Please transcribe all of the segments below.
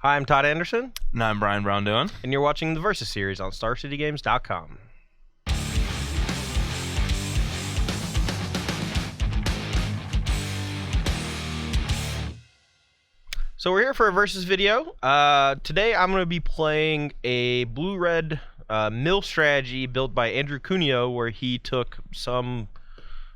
Hi, I'm Todd Anderson. And I'm Braun-Duin. And you're watching the Versus series on StarCityGames.com. So we're here for a Versus video. Today I'm going to be playing a blue-red mill strategy built by Andrew Cuneo, where he took some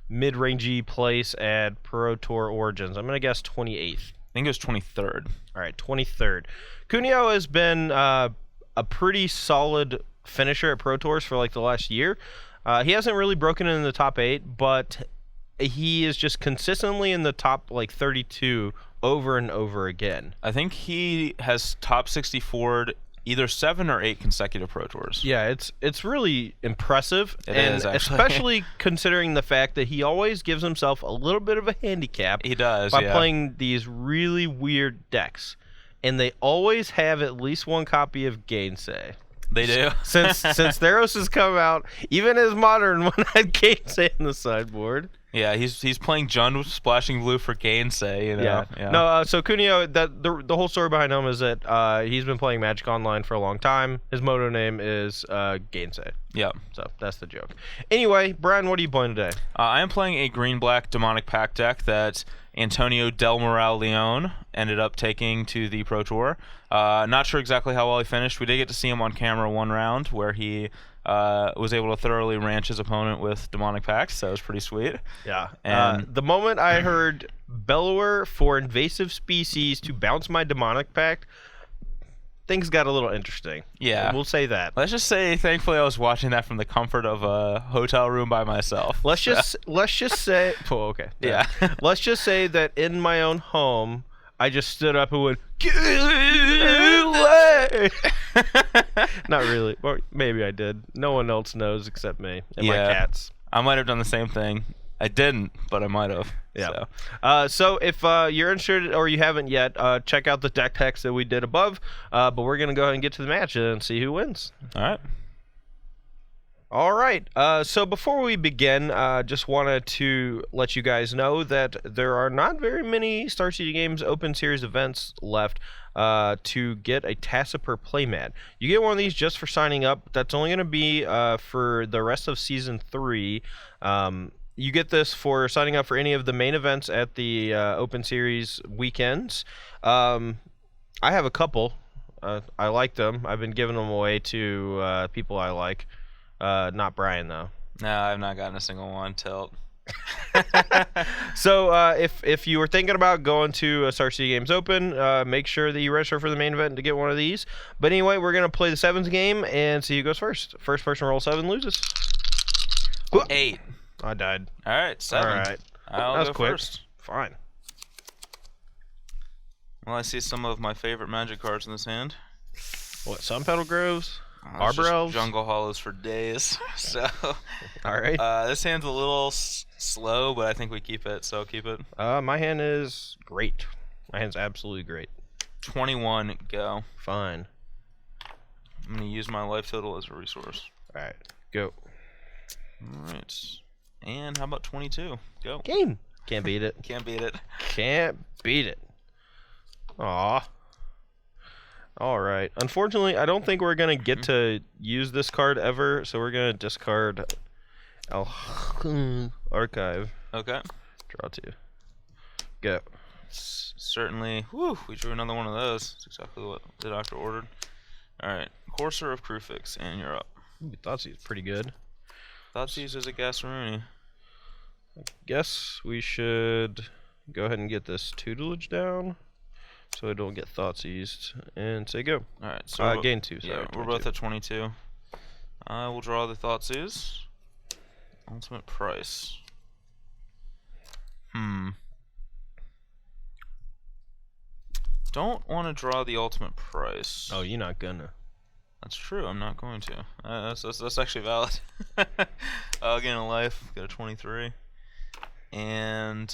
mid-rangey place at Pro Tour Origins. I'm going to guess 28th. I think it was 23rd. All right, 23rd. Cuneo has been a pretty solid finisher at Pro Tours for like the last year. He hasn't really broken in the top 8, but he is just consistently in the top like 32 over and over again. I think he has top 64'd either 7 or 8 consecutive Pro Tours. Yeah, it's really impressive. It is, actually. Especially considering the fact that he always gives himself a little bit of a handicap. He does, by yeah. playing these really weird decks. And they always have at least one copy of Gainsay. They do. Since Theros has come out, even his modern one had Gainsay in the sideboard. Yeah, he's playing Jund splashing blue for Gainsay. You know? Yeah. No, so Cuneo, the whole story behind him is that he's been playing Magic Online for a long time. His moto name is Gainsay. Yeah. So that's the joke. Anyway, Brian, what are you playing today? I am playing a green-black Demonic Pact deck that Antonio Del Moral Leon ended up taking to the Pro Tour. Not sure exactly how well he finished. We did get to see him on camera one round where he was able to thoroughly ranch his opponent with Demonic Pact, so it was pretty sweet. Yeah. And the moment I heard Bellower for invasive species to bounce my Demonic Pact, things got a little interesting. Yeah. We'll say that. Let's just say, thankfully, I was watching that from the comfort of a hotel room by myself. Let's just say. Oh, okay. Yeah. Let's just say that in my own home, I just stood up and went, "Get away!" Not really. Or maybe I did. No one else knows except me and my cats. I might have done the same thing. I didn't, but I might have. Yeah. So if you're interested or you haven't yet, check out the deck text that we did above. But we're going to go ahead and get to the match and see who wins. All right. All right. So before we begin, just wanted to let you guys know that there are not very many Star City Games Open Series events left to get a Tassiper playmat. You get one of these just for signing up. That's only going to be for the rest of Season 3. You get this for signing up for any of the main events at the Open Series weekends. I have a couple. I like them. I've been giving them away to people I like. Not Brian, though. No, I've not gotten a single one. Tilt. So if you were thinking about going to a Star City Games Open, make sure that you register for the main event to get one of these. But anyway, we're going to play the sevens game and see who goes first. First person to roll 7 loses. 8. I died. All right, 7. All right. I'll that was go quick. first. Fine. Well, I see some of my favorite Magic cards in this hand. What, Sun Petal Groves? It's Arbor just Elves? Jungle Hollows for days. So, all right. This hand's a little slow, but I think we keep it, so keep it. My hand is great. My hand's absolutely great. 21, go. Fine. I'm going to use my life total as a resource. All right, go. All right. And how about 22? Go. Game. Can't beat it. Can't beat it. Can't beat it. Aw. All right. Unfortunately, I don't think we're going to get to use this card ever, so we're going to discard Archive. Okay. Draw 2. Go. Certainly. Whew, we drew another one of those. That's exactly what the doctor ordered. All right. Courser of Crufix, and you're up. Ooh, Thoughtseize is pretty good. Thoughtseize is a Gasseroonie. I guess we should go ahead and get this tutelage down so I don't get Thoughtseized and say go. All right. So gain 2. Sorry, yeah, we're 22. both at 22. I will draw the Thoughtseize. Ultimate price. Don't want to draw the ultimate price. Oh, you're not gonna. That's true. I'm not going to. That's actually valid. I'll gain a life. Got a 23. And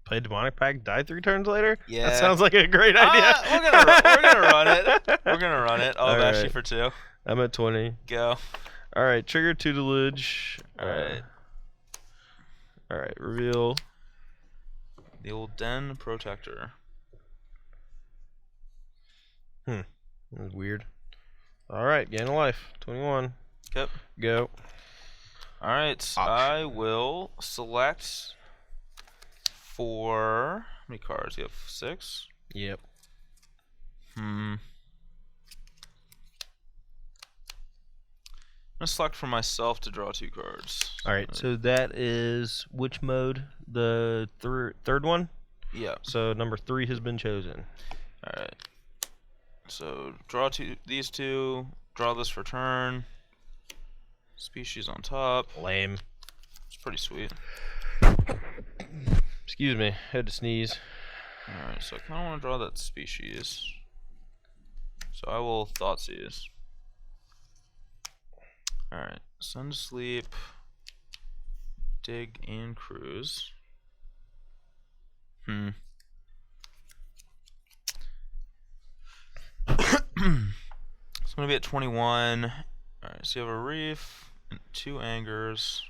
Play Demonic Pact, die 3 turns later? Yeah. That sounds like a great idea. We're gonna run it. We're gonna run it. I'll bash you for 2. I'm at 20. Go. All right, trigger tutelage. All right. All right, reveal. The old Den Protector. That was weird. Alright, gain a life. 21. Yep. Go. Alright, Auction. I will select for... How many cards? You have 6? Yep. I'm gonna select for myself to draw 2 cards. Alright, so that is which mode? The third one? Yeah. So number 3 has been chosen. Alright. So draw these 2, draw this for turn. Species on top. Lame. It's pretty sweet. Excuse me, had to sneeze. Alright, so I kinda wanna draw that species. So I will Thoughtseize. Alright, send to sleep, dig and cruise. It's gonna be at 21. Alright, so you have a reef and 2 angers.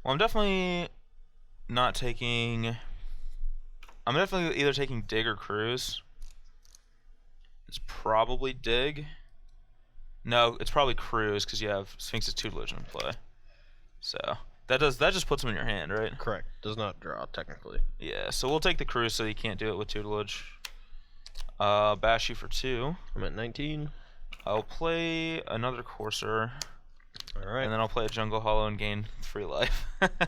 Well, I'm definitely not taking... I'm definitely either taking dig or cruise. It's probably dig. No, it's probably cruise because you have Sphinx's Tutelage in play. So that just puts them in your hand, right? Correct. Does not draw technically. Yeah. So we'll take the cruise so you can't do it with Tutelage. Bash you for 2. I'm at 19. I'll play another Courser. Alright. And then I'll play a Jungle Hollow and gain 3 life.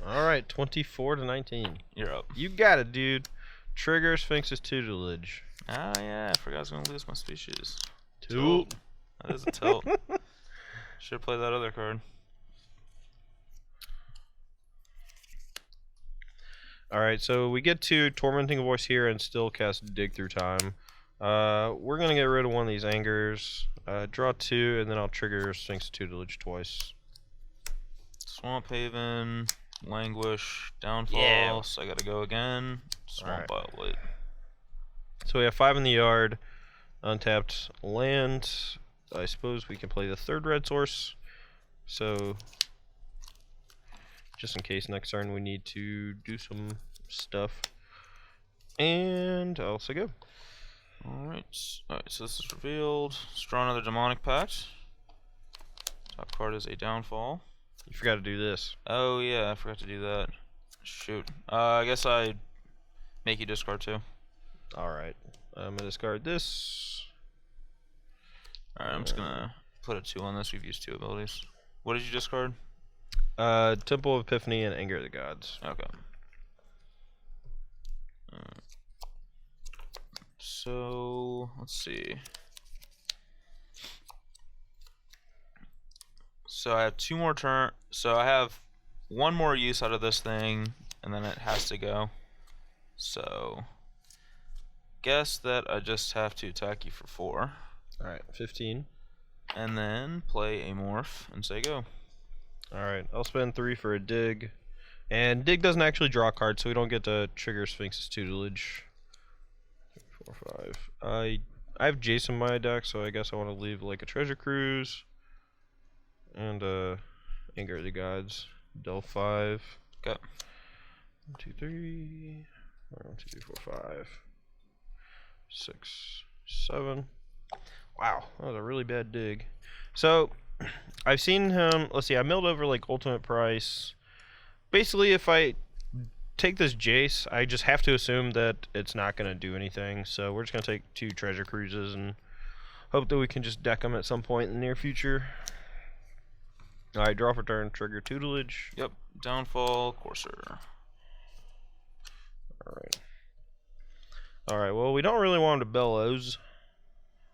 Alright, 24 to 19. You're up. You got it, dude. Trigger Sphinx's Tutelage. Oh yeah, I forgot I was gonna lose my species. Tilt. That is a tilt. Should play that other card. Alright, so we get to Tormenting Voice here and still cast Dig Through Time. We're gonna get rid of one of these angers. Draw 2, and then I'll trigger Sphinx's Tutelage twice. Swamp Haven, Languish, Downfall, Yeah. so I gotta go again. Swamp Violate. So we have 5 in the yard, untapped land. I suppose we can play the 3rd red source. So, just in case next turn we need to do some stuff. And I'll also go. Alright, so this is revealed. Let's draw another Demonic Pact. Top card is a Downfall. You forgot to do this. Oh yeah, I forgot to do that. Shoot. I guess I make you discard 2. Alright. I'm gonna discard this. Alright, I'm just gonna put a 2 on this. We've used 2 abilities. What did you discard? Temple of Epiphany and Anger of the Gods. Okay. So, let's see. So I have 2 more turn. So I have 1 more use out of this thing, and then it has to go. So, guess that I just have to attack you for 4. Alright, 15. And then play a morph and say go. Alright, I'll spend 3 for a dig. And dig doesn't actually draw cards, so we don't get to trigger Sphinx's Tutelage. 4, 5. I have Jason in my deck, so I guess I want to leave like a Treasure Cruise. And Anger of the Gods. Del 5. Okay. 1, 2, 3. 1, 2, 3, 4, 5. 6, 7. Wow, that was a really bad dig. So, I've seen him. Let's see, I milled over like Ultimate Price. Basically, if I take this Jace, I just have to assume that it's not going to do anything. So, we're just going to take 2 Treasure Cruises and hope that we can just deck them at some point in the near future. Alright, draw for turn, trigger Tutelage. Yep. Downfall, Courser. Alright. Alright, well, we don't really want him to Bellows.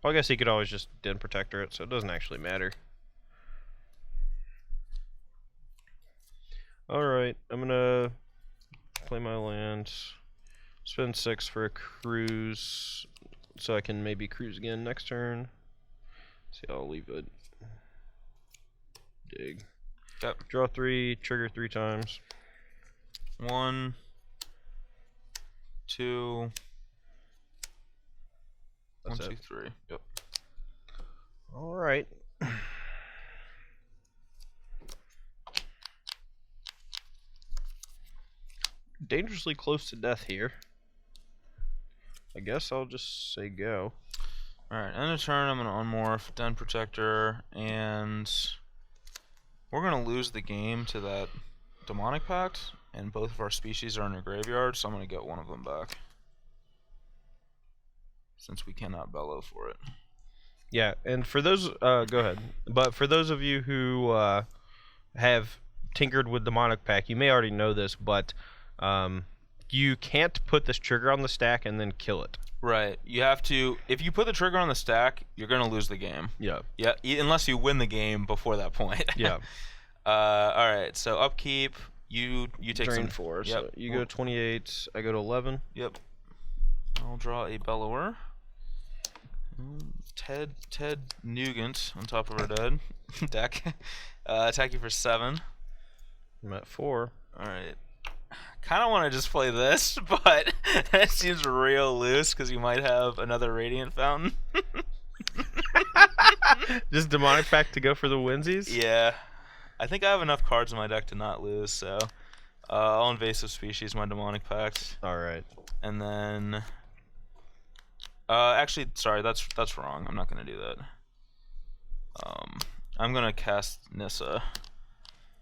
Well, I guess he could always just Den Protector it, so it doesn't actually matter. Alright, I'm gonna play my land. Spend 6 for a cruise, so I can maybe cruise again next turn. See, I'll leave it. Dig. Yep. Draw 3, trigger 3 times. 1, 2. That's 1, it. 2, 3. Yep. Alright. dangerously close to death here. I guess I'll just say go. Alright, end of turn, I'm going to unmorph, Den Protector, and we're going to lose the game to that Demonic Pact, and both of our species are in your graveyard, so I'm going to get one of them back. Since we cannot bellow for it. Yeah, and for those, go ahead. But for those of you who have tinkered with Demonic Pact, you may already know this, but you can't put this trigger on the stack and then kill it. Right. You have to. If you put the trigger on the stack, you're gonna lose the game. Yeah. Yeah. Unless you win the game before that point. Yeah. All right. So upkeep. You take Drain some. 4. Yep. So you go to 28. I go to 11. Yep. I'll draw a Bellower. Ted Nugent on top of our deck. Attack you for 7. I'm at 4. All right. Kind of want to just play this, but that seems real loose because you might have another Radiant Fountain. Just Demonic Pact to go for the winsies? Yeah. I think I have enough cards in my deck to not lose, so I'll Invasive Species my Demonic Pact. Alright. And then actually, sorry, that's wrong. I'm not going to do that. I'm going to cast Nissa.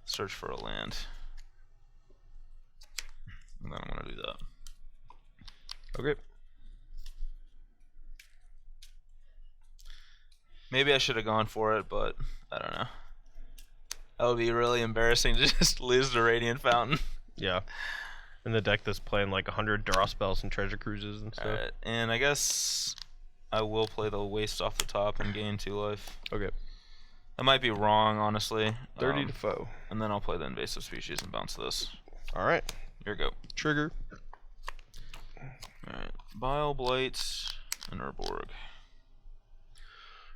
Search for a land. And then I'm going to do that. Okay. Maybe I should have gone for it, but I don't know. That would be really embarrassing to just lose the Radiant Fountain. Yeah. In the deck that's playing like 100 draw spells and treasure cruises and stuff. Alright, and I guess I will play the waste off the top and gain 2 life. Okay. That might be wrong, honestly. 30 to foe. And then I'll play the Invasive Species and bounce this. Alright. Here we go. Trigger. Alright. Bile, Blight, and Urborg.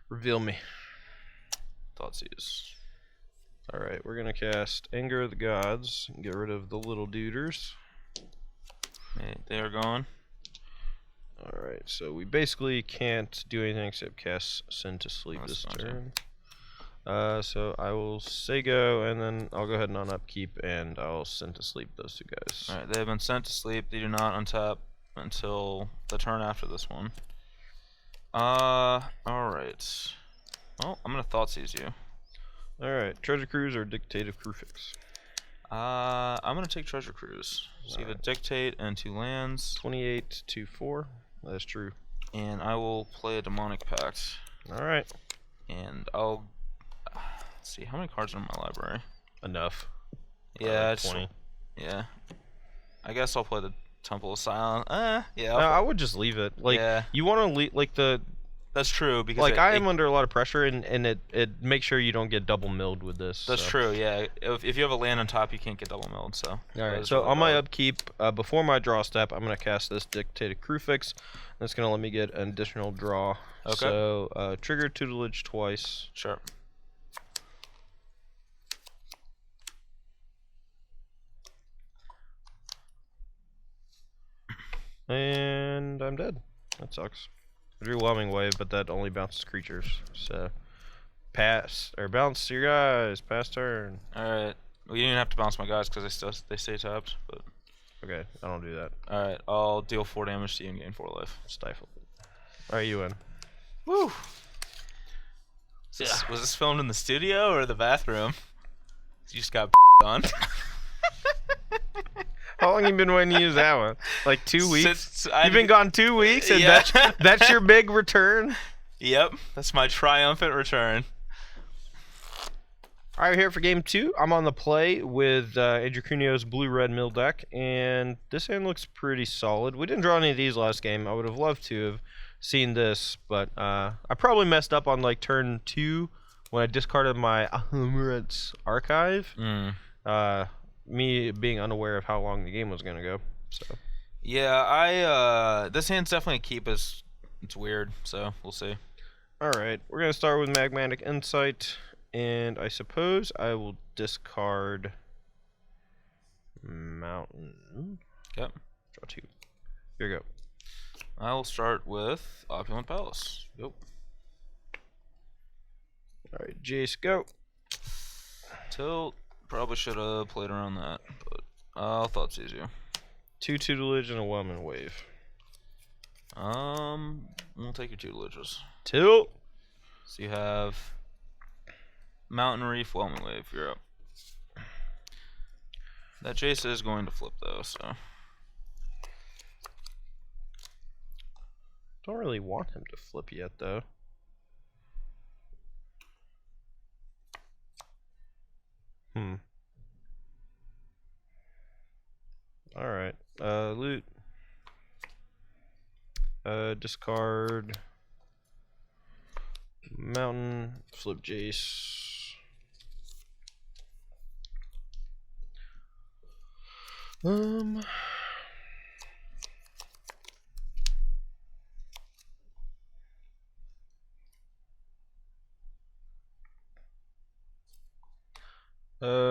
Reveal me. Thoughtseize. Alright, we're going to cast Anger of the Gods and get rid of the little duders. Okay, they are gone. Alright, so we basically can't do anything except cast Send to Sleep this turn. So I will say go, and then I'll go ahead and upkeep, and I'll Send to Sleep those 2 guys. Alright, they have been sent to sleep. They do not untap until the turn after this one. Alright. Well, I'm gonna Thoughtseize you. Alright, Treasure Cruise or Dictative Crufix? I'm gonna take Treasure Cruise. So you have a Dictate and 2 lands. 28 to 4. That's true. And I will play a Demonic Pact. Alright. And I'll see how many cards are in my library. Enough. Yeah, like 20. Yeah. I guess I'll play the Temple of Silence. Yeah. I would just leave it. Like, yeah. You want to leave, like, the... That's true, because like, I am under a lot of pressure, and it makes sure you don't get double milled with this. That's true, yeah. If you have a land on top, you can't get double milled, so... Alright, so really on my upkeep, before my draw step, I'm going to cast this Dictated Crufix. That's going to let me get an additional draw. Okay. So, trigger Tutelage twice. Sure. And I'm dead. That sucks. I drew Whelming Wave, but that only bounces creatures. So, bounce your guys. Pass turn. Alright. Well, you didn't have to bounce my guys because they stay tapped, but... Okay, I don't do that. Alright, I'll deal 4 damage to you and gain 4 life. Stifle. Alright, you win. Woo! Was this filmed in the studio or the bathroom? You just got on. How long you been waiting to use that one? Like 2 weeks? You've been gone 2 weeks, and yeah. that's your big return? Yep, that's my triumphant return. Alright, here for game 2. I'm on the play with Andrew Cunio's blue-red mill deck, and this hand looks pretty solid. We didn't draw any of these last game. I would have loved to have seen this, but I probably messed up on like turn 2 when I discarded my Ahumret's Archive. Me being unaware of how long the game was going to go. So yeah, this hand's definitely a keep. It's weird, so we'll see. Alright, we're going to start with Magmatic Insight, and I suppose I will discard Mountain. Yep. Draw 2. Here we go. I will start with Opulent Palace. Yep. Alright, Jace, go. Tilt. Probably should have played around that, but I'll Thoughtseize you. 2 tutelage and a whelming wave. We'll take your tutelages. Tilt. So you have Mountain Reef, Whelming Wave. You're up. That Jace is going to flip though, so. Don't really want him to flip yet though. Alright. Loot. Discard. Mountain. Flip Jace.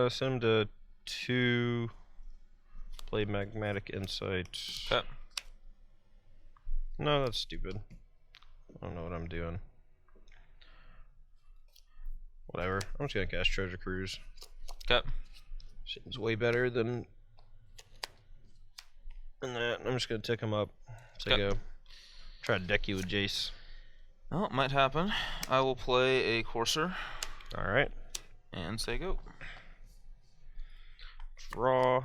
Send him to 2. Play Magmatic Insight. Okay. No, that's stupid. I don't know what I'm doing. Whatever. I'm just gonna cast Treasure Cruise. Okay. Seems way better than that. I'm just gonna tick him up. So go. Try to deck you with Jace. Well, it might happen. I will play a Courser. Alright. And say go. Draw.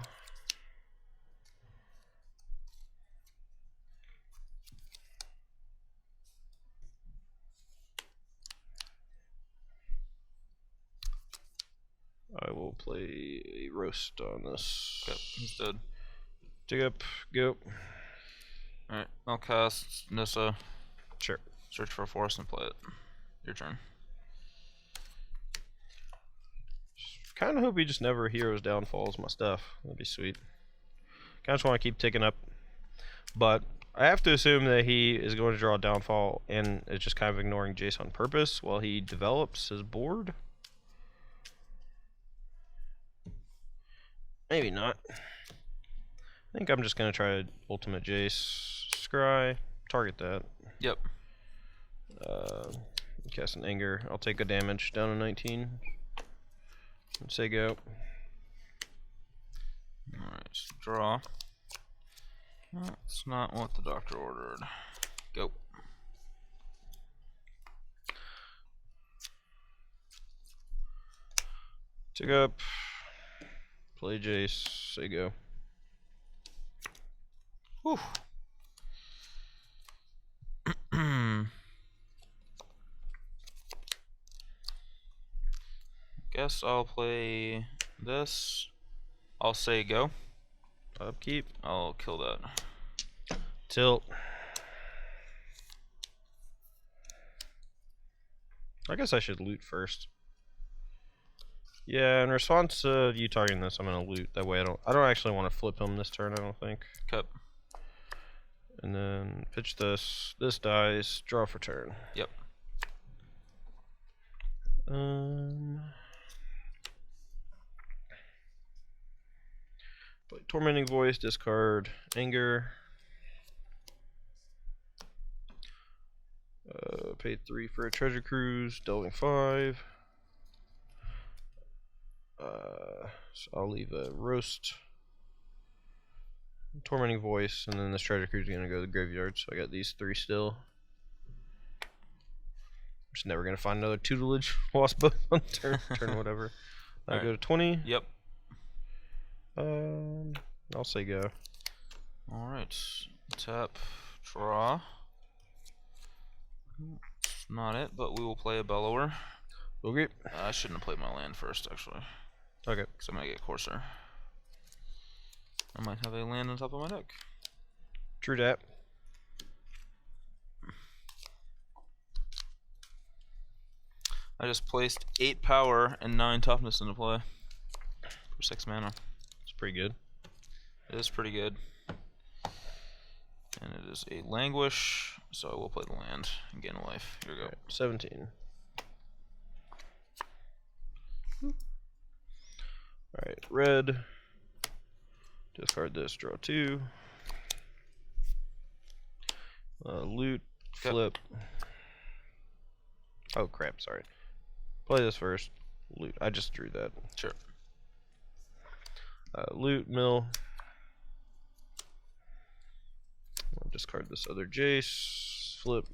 I will play a roast on this. Okay, he's dead. Dig up, go. Alright, I'll cast Nissa. Sure. Search for a forest and play it. Your turn. Kind of hope he just never heroes downfalls my stuff. That'd be sweet. Kind of just want to keep ticking up. But I have to assume that he is going to draw a downfall and is just kind of ignoring Jace on purpose while he develops his board. Maybe not. I think I'm just going to try Ultimate Jace. Scry. Target that. Yep. Cast an Anger. I'll take a damage down to 19. And say go. Alright, draw. That's not what the doctor ordered. Go. Tick up. Play Jace. Say go. Whew. Guess I'll play this. I'll say go. Upkeep. I'll kill that. Tilt. I guess I should loot first. Yeah, in response to you targeting this, I'm gonna loot. That way I don't actually want to flip him this turn, I don't think. Cut. And then pitch this. This dies. Draw for turn. Yep. Play Tormenting Voice, discard Anger. Paid 3 for a Treasure Cruise, delving 5. So I'll leave a Roast, Tormenting Voice, and then this Treasure Cruise is gonna go to the graveyard. So I got these 3 still. I'm just never gonna find another tutelage. Lost both on turn whatever. I Right. go to 20. Yep. I'll say go. Alright. Tap. Draw. Not it, but we will play a Bellower. Okay. I shouldn't have played my land first, actually. Okay. Because I'm going to get Courser. I might have a land on top of my deck. True that. I just placed 8 power and 9 toughness into play. For 6 mana. It's pretty good. It is pretty good. And it is a Languish, so I will play the land and gain a life. Here we go. Right, 17. Alright, red. Discard this, draw 2. Loot, flip. Oh crap, sorry. Play this first. Loot. I just drew that. Sure. Loot, mill. discard this other Jace. Flip.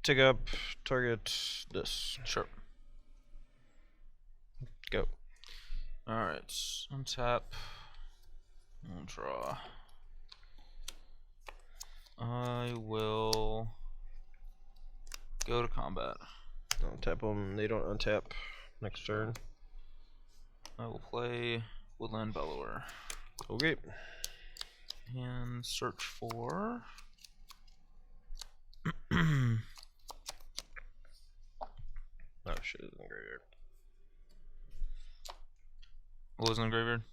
Take up, target this. Sure. Go. Alright, untap. I'll draw. I will go to combat. Untap them, they don't untap next turn. I will play Woodland Bellower. Okay. And search for... Oh shit, it's in the graveyard. What was in the graveyard?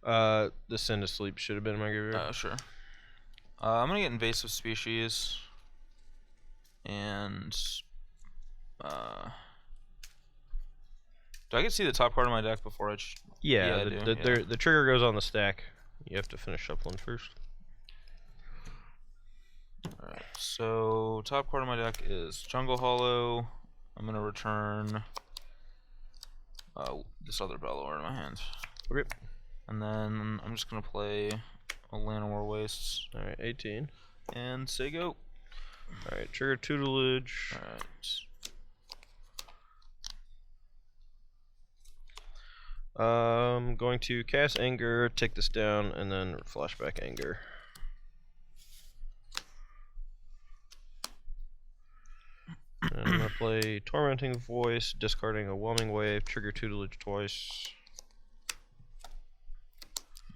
The Send to Sleep should have been in my graveyard. Sure. I'm gonna get Invasive Species. And... do I get to see the top card of my deck before I... Yeah, I the, do, the, the trigger goes on the stack. You have to finish shuffling first. Alright, so top card of my deck is Jungle Hollow. I'm gonna return this other Bellower in my hand. Okay. And then I'm just gonna play a Llanowar Wastes. Alright, 18. And say go. Alright, trigger Tutelage. Alright. Going to cast Anger, take this down, and then flashback Anger. And I'm gonna play Tormenting Voice, discarding a Whelming Wave, trigger Tutelage twice.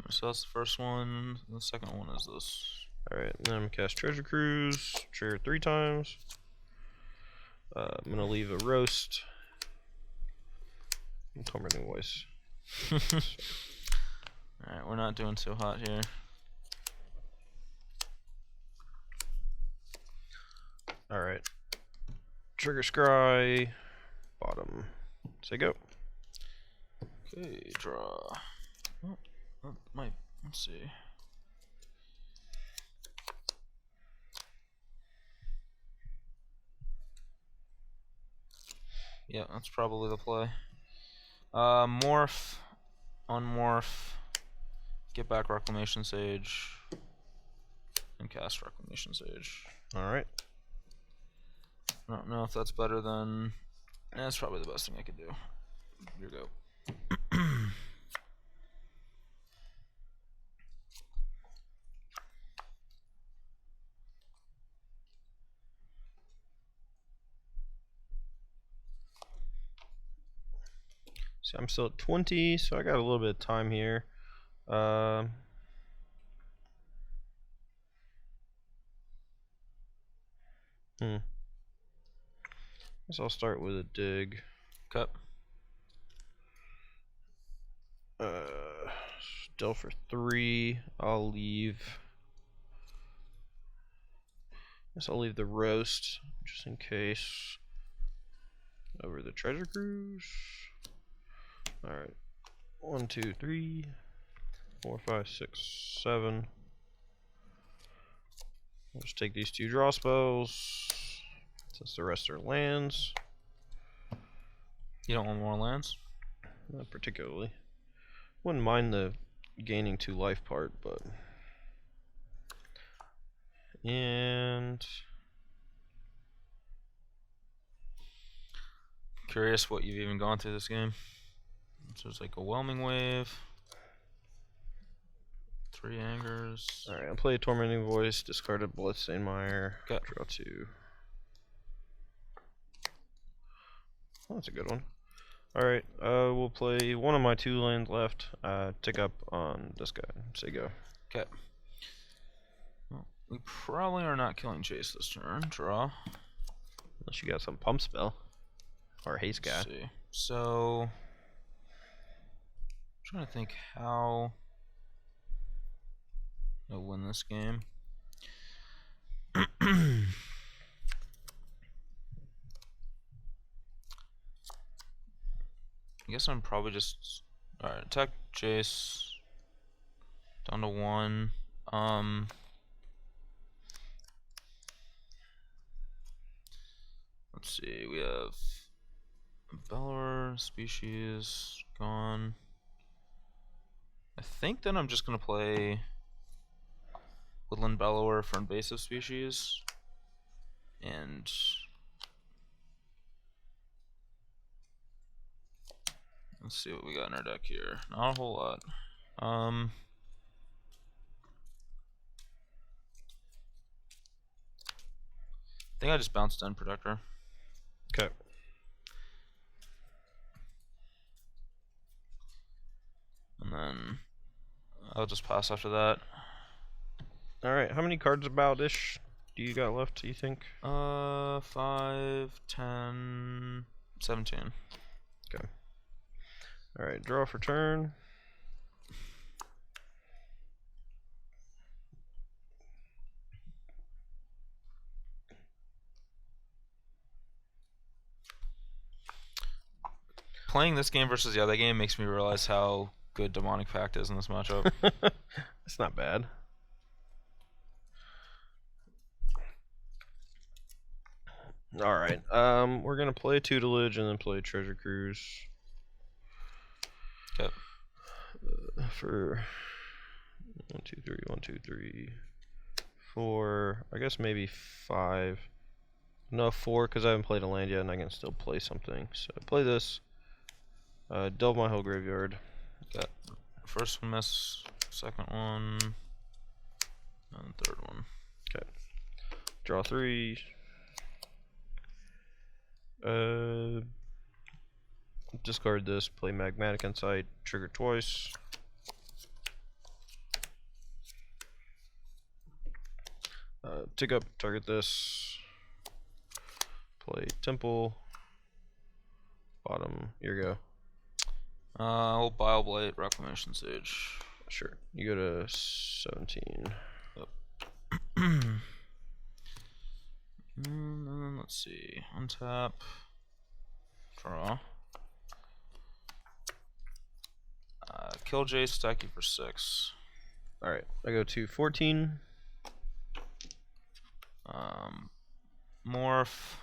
So that's the first one. The second one is this. Alright, then I'm gonna cast Treasure Cruise, trigger 3 times. I'm gonna leave a Roast. And Tormenting Voice. Alright, we're not doing so hot here. Alright. Trigger Scry. Bottom. Say go. Okay, draw. Oh, that might. Let's see. Yeah, that's probably the play. Morph, unmorph, get back Reclamation Sage, and cast Reclamation Sage. Alright. I don't know if that's better than... that's probably the best thing I could do. Here you go. So I'm still at 20, so I got a little bit of time here. Guess I'll start with a dig. Cut. Still for 3. I'll leave. Guess I'll leave the Roast just in case. Over the Treasure Cruise. Alright. 1, 2, 3, 4, 5, 6, 7. I'll just take these 2 draw spells. Since the rest are lands. You don't want more lands? Not particularly. Wouldn't mind the gaining 2 life part, but... And... Curious what you've even gone through this game. So it's like a Whelming Wave. 3 Angers. Alright, I'll play a Tormenting Voice, discard a Bloodstained Mire, draw 2. Oh, that's a good one. Alright, we'll play one of my 2 lands left, tick up on this guy, say go. Okay. Well, we probably are not killing Chase this turn. Draw. Unless you got some pump spell. Or haste guy. Let's see. So... I'm trying to think how I'll win this game. I guess I'm probably just... Alright, attack Jace. Down to 1. Let's Let's see. We have Bellower species gone. I think then I'm just gonna play Woodland Bellower for invasive species, and let's see what we got in our deck here. Not a whole lot. I think I just bounced in Protector. Okay. And then I'll just pass after that. All right. How many cards about-ish do you got left, do you think? 5, 10, 17. Okay. All right. Draw for turn. Playing this game versus the other game makes me realize how good Demonic Pact is in this matchup. It's not bad. All right. We're gonna play Tutelage and then play Treasure Cruise. Okay. For 1, 2, 3, 4. I guess maybe 5. No, 4 because I haven't played a land yet, and I can still play something. So play this. Delve my whole graveyard. Got first one miss, second one, and third one. Okay. Draw 3. Discard this. Play Magmatic Insight. Trigger twice. Tick up. Target this. Play Temple. Bottom. Here you go. Old Bile-Blight, Reclamation Sage. Sure. You go to 17. Yep. And then let's see. Untap. Draw. Kill Jace, stack you for 6. Alright. I go to 14. Morph.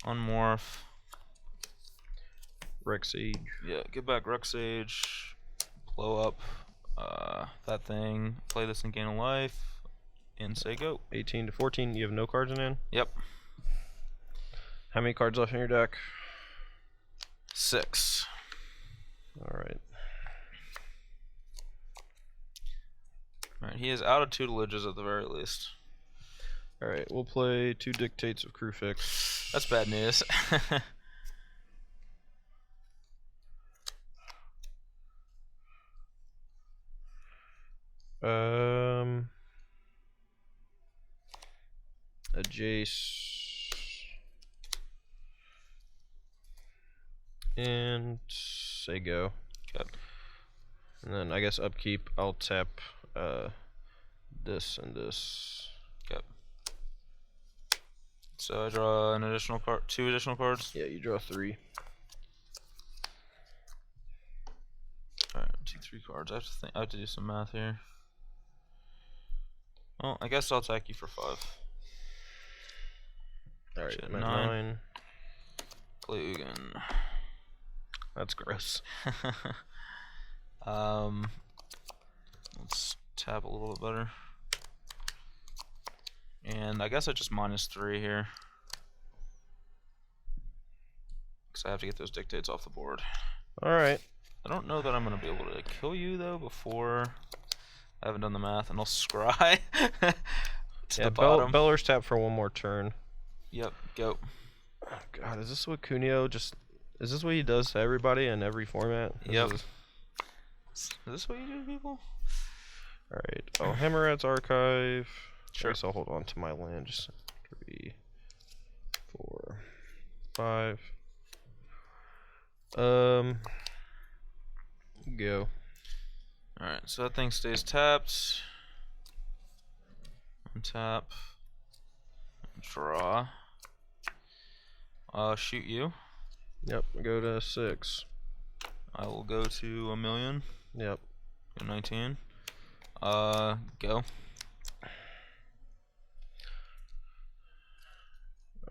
Unmorph. Rex Sage. Yeah, get back Rex Sage. Blow up that thing. Play this and gain a life. And say go. 18 to 14. You have no cards in hand? Yep. How many cards left in your deck? 6. Alright. Alright, he is out of tutelages at the very least. Alright, we'll play 2 Dictates of Crewfix. That's bad news. A Jace. And say go. Okay. And then I guess upkeep, I'll tap this and this. Okay. So I draw an additional card, 2 additional cards. Yeah, you draw 3. Alright, 2, 3 cards. I have to do some math here. Well, I guess I'll attack you for 5. Alright, Shit, 9. Play Ugin. That's gross. Let's tap a little bit better. And I guess I just -3 here. Because I have to get those dictates off the board. Alright. I don't know that I'm going to be able to kill you, though, before... I haven't done the math, and I'll scry to the bottom. Beller's tap for 1 more turn. Yep, go. Oh god, is this what Cuneo just... Is this what he does to everybody in every format? Yep. Is this what you do to people? Alright. Oh, Hammerhead's Archive. Sure. I guess I'll hold on to my land. Just 3, 4, 5. Go. Alright, so that thing stays tapped. Untap. Draw. Shoot you. Yep, go to 6. I will go to 1,000,000. Yep. Go 19. Go.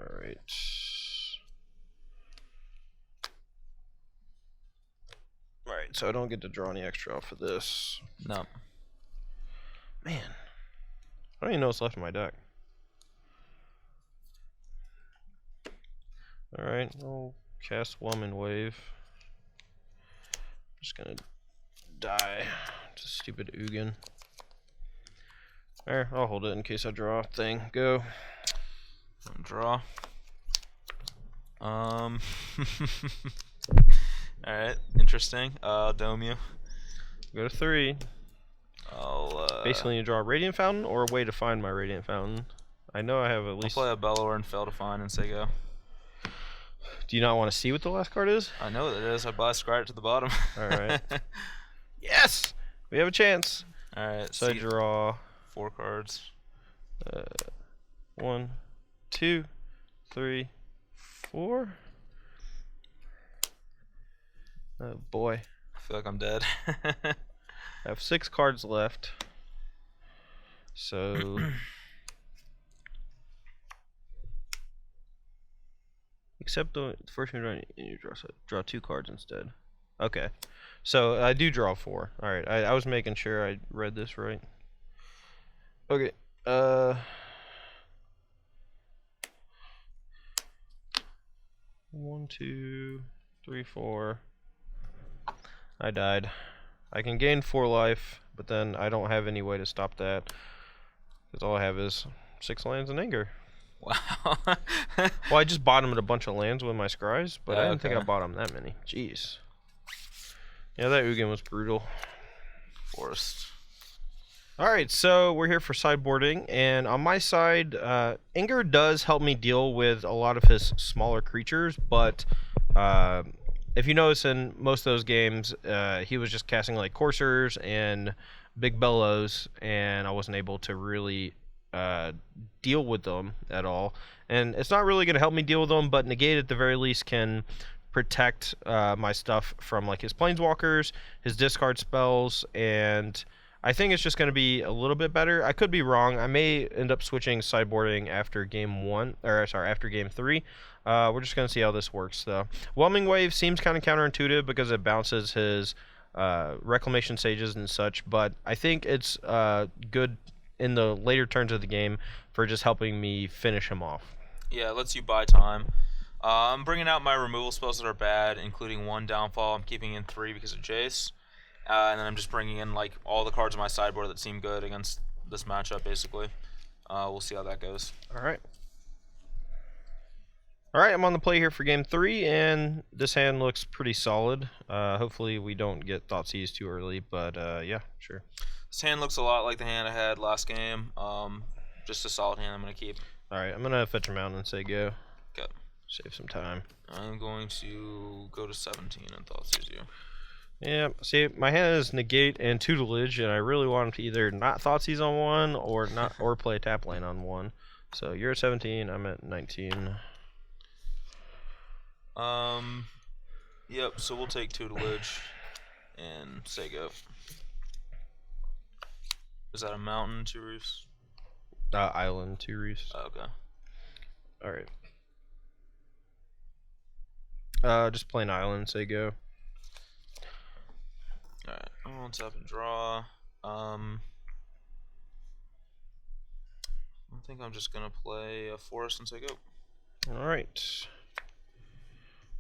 Alright. Alright, so I don't get to draw any extra off of this. No. Man. I don't even know what's left in my deck. Alright, I'll cast Woman Wave. Just gonna die to stupid Ugin. There, I'll hold it in case I draw a thing. Go. Draw. Alright, interesting. I'll dome you. Go to 3. I'll basically you draw a Radiant Fountain or a way to find my Radiant Fountain. I know I have at least. I'll play a Bellower and fail to find and say go. Do you not want to see what the last card is? I know what it is. I blast right to the bottom. Alright. Yes! We have a chance. Alright, So I draw 4 cards. 1, 2, 3, 4. Oh boy. I feel like I'm dead. I have 6 cards left. So except the first one you draw 2 cards instead. Okay. So I do draw 4. Alright, I was making sure I read this right. Okay. 1, 2, 3, 4. I died. I can gain 4 life, but then I don't have any way to stop that. Because all I have is 6 lands and anger. Wow. Well, I just bottomed a bunch of lands with my scries, but I didn't think I Okay. bottomed that many. Jeez. Yeah, that Ugin was brutal. Forest. Alright, so we're here for sideboarding, and on my side, Anger does help me deal with a lot of his smaller creatures, but if you notice in most of those games, he was just casting like Coursers and Big Bellows, and I wasn't able to really deal with them at all. And it's not really going to help me deal with them, but Negate at the very least can protect my stuff from like his Planeswalkers, his discard spells, and I think it's just going to be a little bit better. I could be wrong. I may end up switching sideboarding after game 1, or sorry, after game 3. We're just going to see how this works, though. Whelming Wave seems kind of counterintuitive because it bounces his Reclamation Sages and such, but I think it's good in the later turns of the game for just helping me finish him off. Yeah, it lets you buy time. I'm bringing out my removal spells that are bad, including 1 downfall. I'm keeping in 3 because of Jace. And then I'm just bringing in like all the cards on my sideboard that seem good against this matchup, basically. We'll see how that goes. Alright, I'm on the play here for game 3, and this hand looks pretty solid. Hopefully we don't get Thoughtseize too early, but yeah, sure. This hand looks a lot like the hand I had last game. Just a solid hand I'm going to keep. Alright, I'm going to fetch a mountain and say go. Okay. Save some time. I'm going to go to 17 and Thoughtseize you. Yeah, see, my hand is Negate and Tutelage, and I really want him to either not Thoughtseize on 1 or not, or play a tap lane on 1. So you're at 17, I'm at 19. Yep, so we'll take Tutelage and say go. Is that a mountain, 2 roofs? Island, 2 reefs. Oh, okay. Alright. Just plain island, say go. Alright, I'm gonna tap and draw. I think I'm just gonna play a forest and say go. Alright.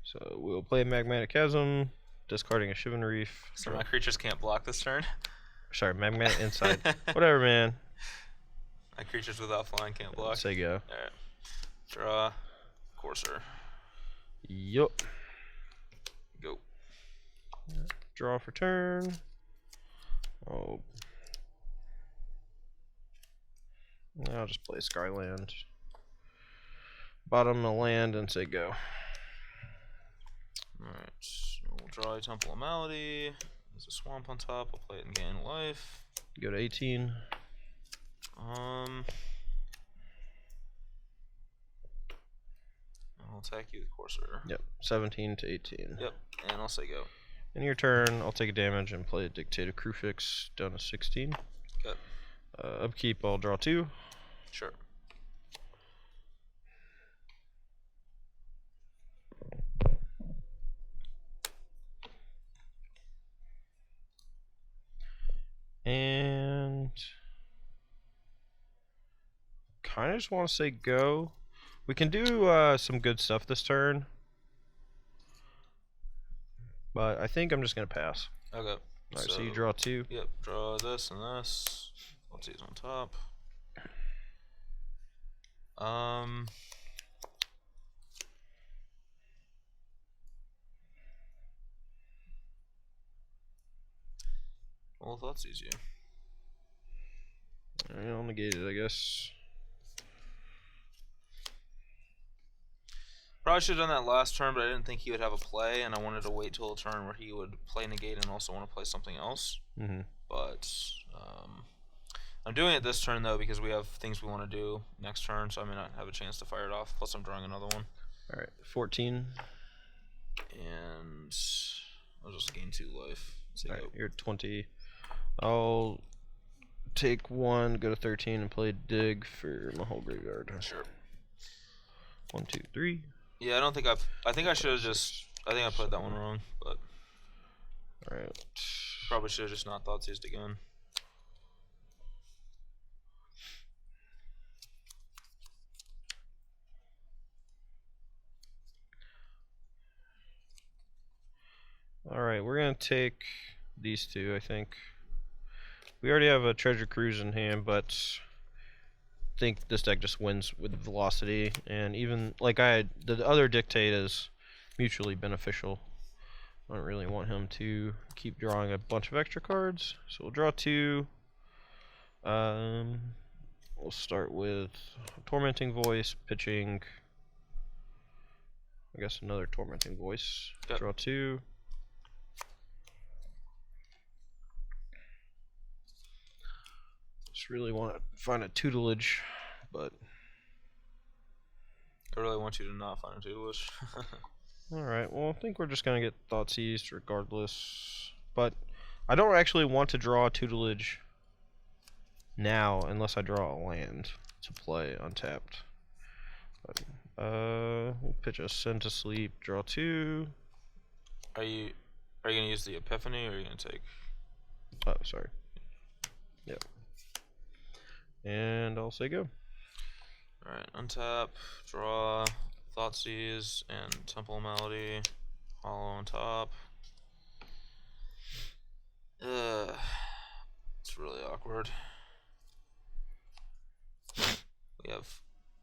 So we'll play a Magmatic Chasm, discarding a Shivan Reef. So my creatures can't block this turn? Sorry, Magmatic Insight. Whatever, man. My creatures without flying can't block. Say go. Alright. Draw. Courser. Yup. Go. Draw for turn. Oh. I'll just play Skyland. Bottom the land and say go. Alright. We'll draw a Temple of Malady. There's a swamp on top. I'll play it and gain life. Go to 18. I'll attack you with Courser. Yep. 17 to 18. Yep. And I'll say go. In your turn, I'll take a damage and play a Dictator Crucifix down to 16. Okay. Upkeep, I'll draw 2. Sure. kind of just want to say go. We can do some good stuff this turn, but I think I'm just gonna pass. Okay. All right, so you draw 2. Yep, draw this and this. Let's see, it's on top. Well, that's easy. I'll negate it, I guess. Probably should have done that last turn, but I didn't think he would have a play, and I wanted to wait till a turn where he would play negate and also want to play something else. But I'm doing it this turn though because we have things we want to do next turn, so I may not have a chance to fire it off. Plus, I'm drawing another one. All right, 14. And I'll just gain 2 life. All right, you're 20. I'll take 1, go to 13, and play dig for my whole graveyard. Sure. 1, 2, 3. Yeah, I don't think I think I should have just. I think I played that one wrong, but. All right. Probably should have just not thought seized again. All right, we're gonna take these 2. I think we already have a treasure cruise in hand, but I think this deck just wins with velocity, and even like the other dictate is mutually beneficial. I don't really want him to keep drawing a bunch of extra cards, so we'll draw 2. We'll start with Tormenting Voice, pitching. I guess another Tormenting Voice. Yep. Draw 2. Just really want to find a tutelage, but I really want you to not find a tutelage. alright, well, I think we're just going to get thought seized regardless. But I don't actually want to draw a tutelage now unless I draw a land to play untapped. But, we'll pitch a Send to Sleep, draw 2. Are you gonna use the Epiphany, or are you gonna take? Oh, sorry. Yep. And I'll say go. Alright, untap, draw, Thoughtseize, and Temple Melody, hollow on top. It's really awkward. We have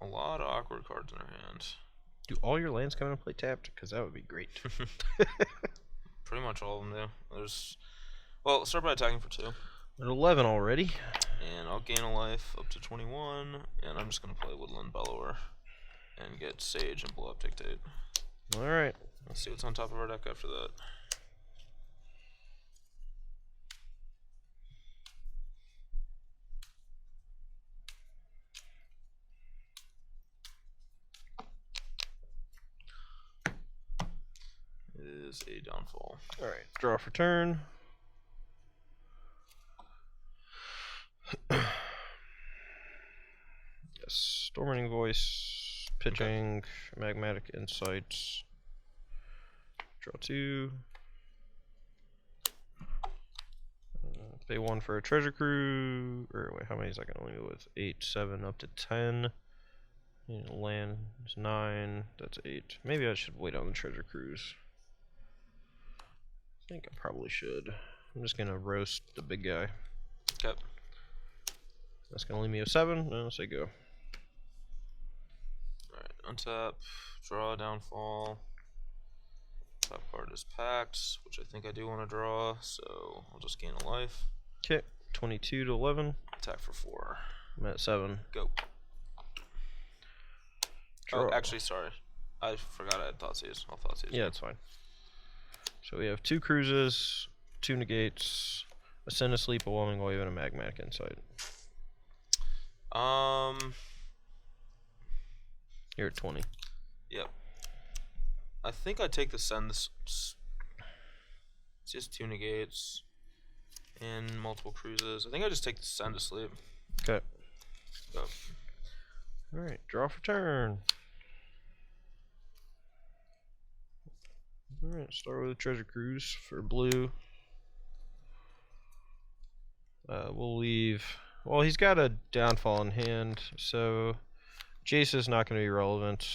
a lot of awkward cards in our hand. Do all your lands come into play tapped? Because that would be great. Pretty much all of them do. There's, well, start by attacking for 2. At 11 already. And I'll gain a life up to 21, and I'm just gonna play Woodland Bellower and get Sage and blow up Dictate. Alright. Let's see what's on top of our deck after that. It is a downfall. Alright, draw for turn. Yes, Tormenting Voice, pitching, Magmatic Insights. Draw 2. Pay 1 for a Treasure Crew. Or wait, how many is that going to leave me with? 8, 7, up to 10. Land is 9. That's 8. Maybe I should wait on the Treasure Cruise. I think I probably should. I'm just going to roast the big guy. Okay. That's going to leave me a 7. And I'll say go. Alright, untap, draw, downfall. Top card is Pact, which I think I do want to draw, so I'll just gain a life. Okay, 22 to 11. Attack for 4. I'm at 7. Go. Draw. Oh, actually, sorry. I forgot I had Thoughtseize. I'll Thoughtseize. Yeah, it's fine. So we have 2 cruises, 2 negates, a Send to Sleep, a Whelming Wave, and a Magmatic Insight. You're at 20. Yep. I think I take the Send. It's just 2 negates and multiple cruises. I think I just take the Send to Sleep. Okay. Go. Alright, draw for turn. Alright, start with a Treasure Cruise for blue. We'll leave. Well, he's got a downfall in hand, so Jace is not going to be relevant,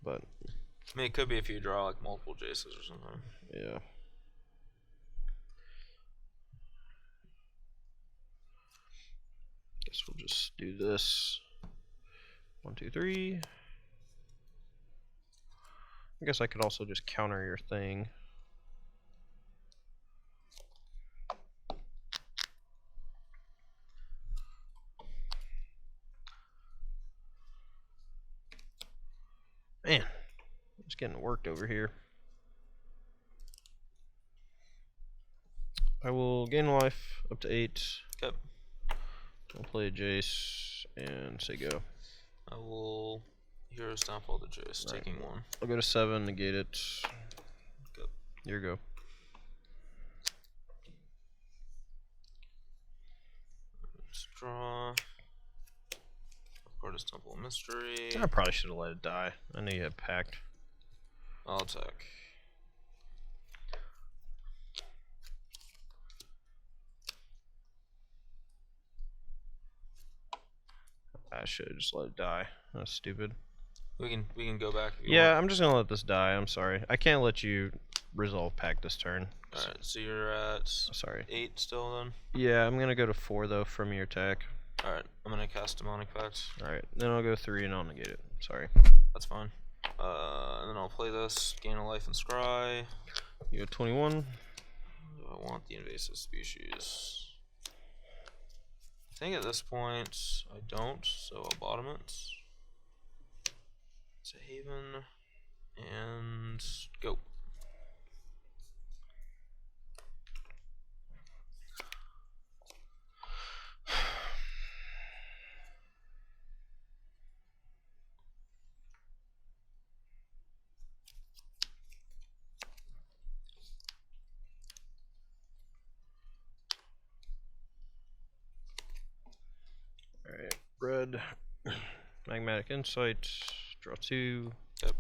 but I mean, it could be if you draw like multiple Jaces or something. yeah. Guess we'll just do this. 1, 2, 3. I guess I could also just counter your thing. Man, it's getting worked over here. I will gain life up to 8. Yep. I'll play a Jace and say go. I will Hero's Downfall the Jace, Right. taking 1. I'll go to 7, negate it. Go. Here you go. Let's draw. Artist Temple of Mystery. I probably should have let it die. I knew you had Pact. I'll attack. I should have just let it die. That's stupid. We can go back. If you Yeah, want. I'm just gonna let this die. I'm sorry. I can't let you resolve Pact this turn. Alright, so you're at Sorry. 8 still then? Yeah, I'm gonna go to 4 though from your attack. Alright, I'm gonna cast Demonic Pact. Alright, then I'll go 3 and I'll negate it. Sorry. That's fine. And then I'll play this, gain a life and scry. You go 21. I want the invasive species. I think at this point I don't, so I'll bottom it. It's a haven, and go. Alright, red. Magmatic Insight. Draw 2. Yep.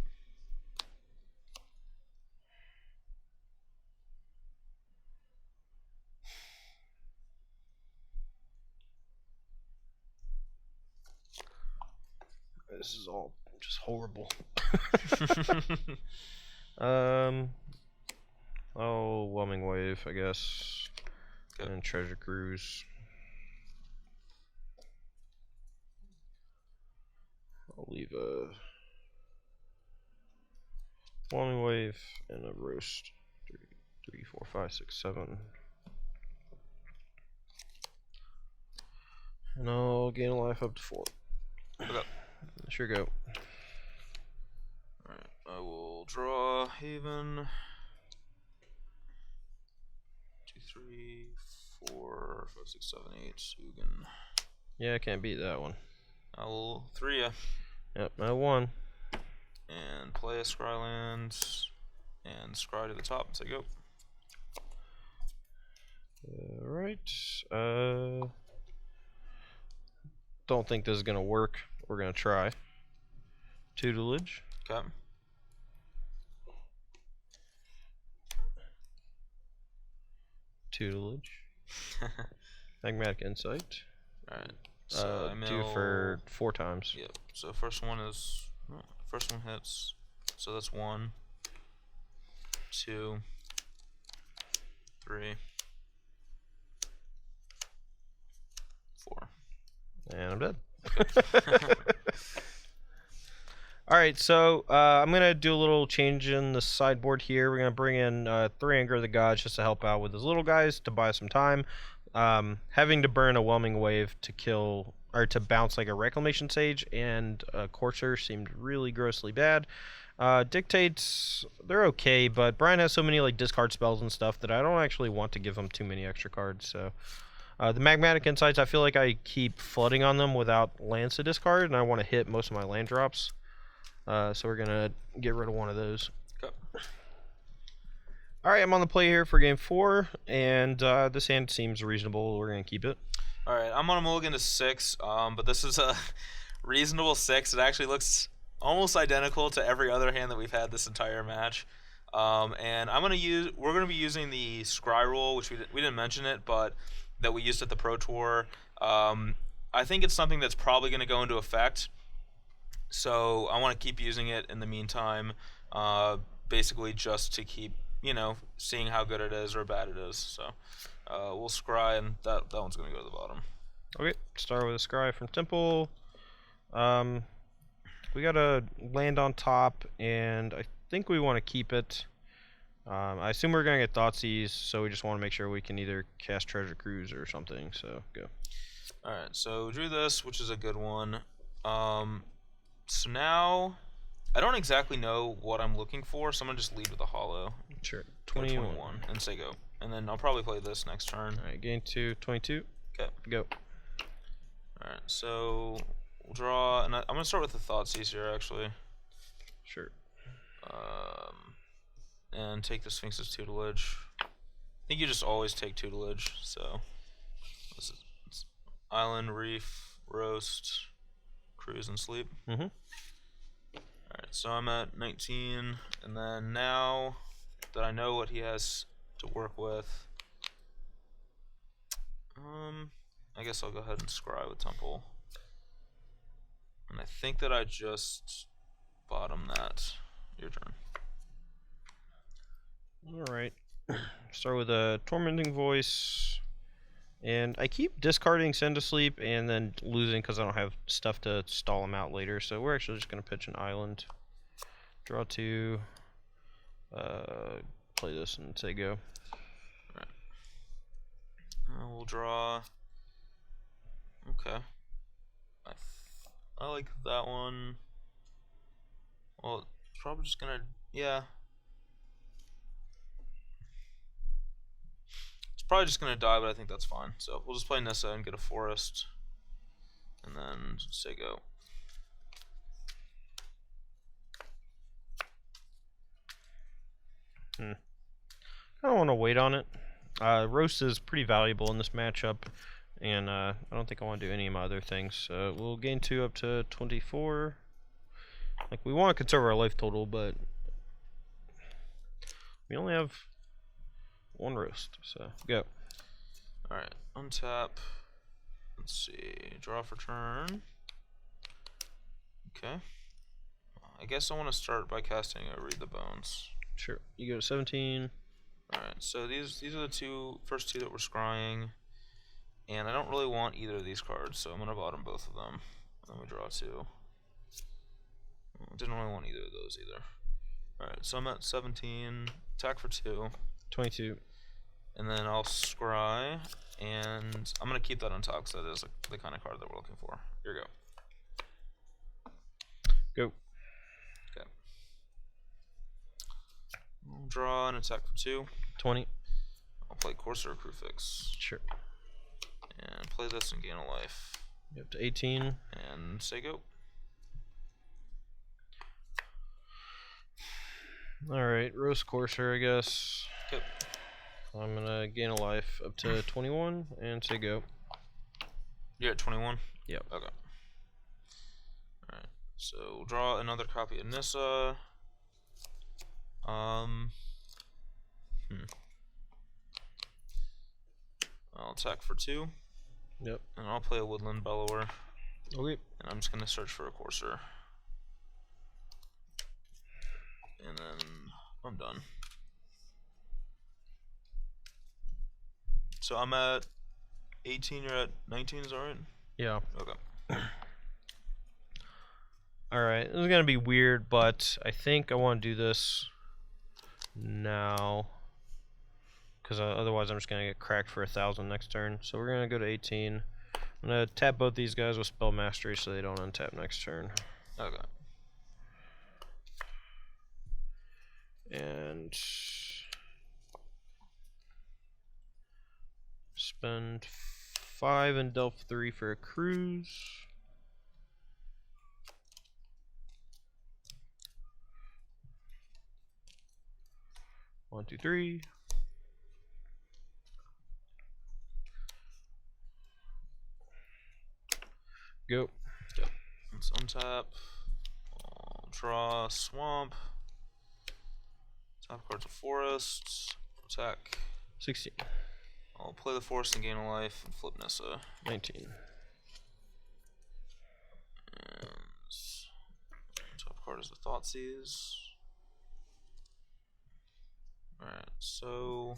This is all just horrible. Oh, Whelming Wave, I guess. Yep. And Treasure Cruise. I'll leave a Whelming Wave and a Roast. 3, 4, 5, 6, 7. And I'll gain a life up to 4. Okay. Sure go. Alright, I will draw Haven. 2, 3, 4, 5, 6, 7, 8. Ugin. Yeah, I can't beat that one. I will 3 ya. Yep, I won. And play a Scryland. And Scry to the top and say go. Alright. Don't think this is gonna work. We're gonna try. Tutelage. Okay. Tutelage. Magmatic Insight. Alright. So I do mill for 4 times. Yep. So first one is first one hits. So that's 1, 2, 3, 4. And I'm dead. Alright, so I'm going to do a little change in the sideboard here. We're going to bring in 3 Anger of the Gods just to help out with his little guys to buy some time. Having to burn a Whelming Wave to kill, or to bounce like a Reclamation Sage and a Courser seemed really grossly bad. Dictates, they're okay, but Brian has so many like discard spells and stuff that I don't actually want to give him too many extra cards, so... the Magmatic Insights, I feel like I keep flooding on them without lands to discard, and I want to hit most of my land drops. So we're going to get rid of one of those. Okay. Alright, I'm on the play here for game 4, and this hand seems reasonable. We're going to keep it. Alright, I'm on a mulligan to 6, but this is a reasonable 6. It actually looks almost identical to every other hand that we've had this entire match. And we're gonna be using the Scry rule, which we didn't mention it, but that we used at the Pro Tour. I think it's something that's probably going to go into effect. So I want to keep using it in the meantime, basically just to keep, seeing how good it is or bad it is. So we'll scry, and that one's going to go to the bottom. Okay, start with a scry from Temple. We gotta land on top, and I think we want to keep it. I assume we're gonna get Thoughtseize, so we just want to make sure we can either cast Treasure Cruise or something. So go. All right, so drew this, which is a good one. So now I don't exactly know what I'm looking for, so I'm gonna just lead with a hollow. Sure. 21 and say go, and then I'll probably play this next turn. All right, gain 2, 22. Okay. Go. All right, so we'll draw, and I'm gonna start with the Thoughtseize here actually. Sure. And take the Sphinx's Tutelage. I think you just always take Tutelage. So this is Island, Reef, Roast, Cruise, and Sleep. Mm-hmm. Alright, so I'm at 19, and then now that I know what he has to work with, I guess I'll go ahead and scry with Temple. And I think that I just bottom that. Your turn. Alright. Start with a Tormenting Voice. And I keep discarding Send to Sleep and then losing because I don't have stuff to stall him out later. So we're actually just going to pitch an Island. Draw 2. Play this and say go. Alright. We'll draw. Okay. I like that one. Well, it's probably just gonna. Yeah. It's probably just gonna die, but I think that's fine. So we'll just play Nissa and get a forest. And then say go. I don't want to wait on it. Roast is pretty valuable in this matchup, and I don't think I want to do any of my other things. So we'll gain 2 up to 24. Like, we want to conserve our life total, but we only have 1 roast. So go. Alright, untap. Let's see. Draw for turn. Okay. I guess I want to start by casting a Read the Bones. Sure. You go to 17. Alright, so these are the first two that we're scrying. And I don't really want either of these cards, so I'm going to bottom both of them. Then we draw 2. Didn't really want either of those either. Alright, so I'm at 17. Attack for 2. 22. And then I'll scry. And I'm going to keep that on top because that is the kind of card that we're looking for. Here we go. Go. Okay. I'll draw and attack for 2. 20. I'll play Corsair Crewfix. Sure. And play this and gain a life. You up to 18. And say go. Alright, Roast Courser, I guess. Okay. I'm gonna gain a life up to 21 and say go. You're at 21? Yep. Okay. Alright, so we'll draw another copy of Nissa. I'll attack for 2. Yep. And I'll play a Woodland Bellower. Okay. And I'm just gonna search for a Courser. And then I'm done. So I'm at 18, you're at 19, is that right? Yeah. Okay. Alright, this is gonna be weird, but I think I want to do this now. Because otherwise I'm just gonna get cracked for 1,000 next turn. So we're gonna go to 18. I'm gonna tap both these guys with Spell Mastery so they don't untap next turn. Okay. And spend 5 and Delph 3 for a cruise. One, two, three. Go. Yep. Let's untap. I'll draw Swamp. Top card's a Forest. Attack. 16. I'll play the Forest and gain a life and flip Nissa. 19. And card is the Thoughtseize. Alright, so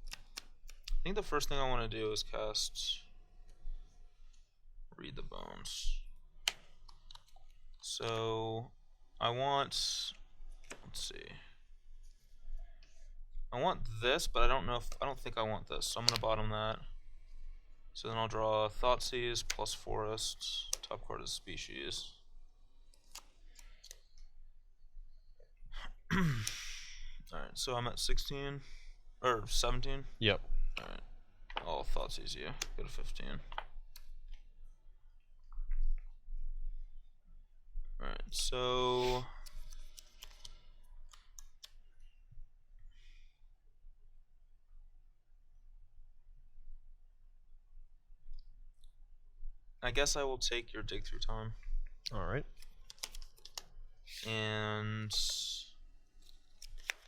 I think the first thing I want to do is cast Read the Bones. So I want, let's see, I want this, but I don't think I want this, so I'm gonna bottom that. So then I'll draw Thoughtseize plus Forest. Top card is Species. Alright, so I'm at 16 or 17. Yep. Alright, I'll Thoughtseize you. Go to 15. Alright, so I guess I will take your Dig Through Time. Alright. And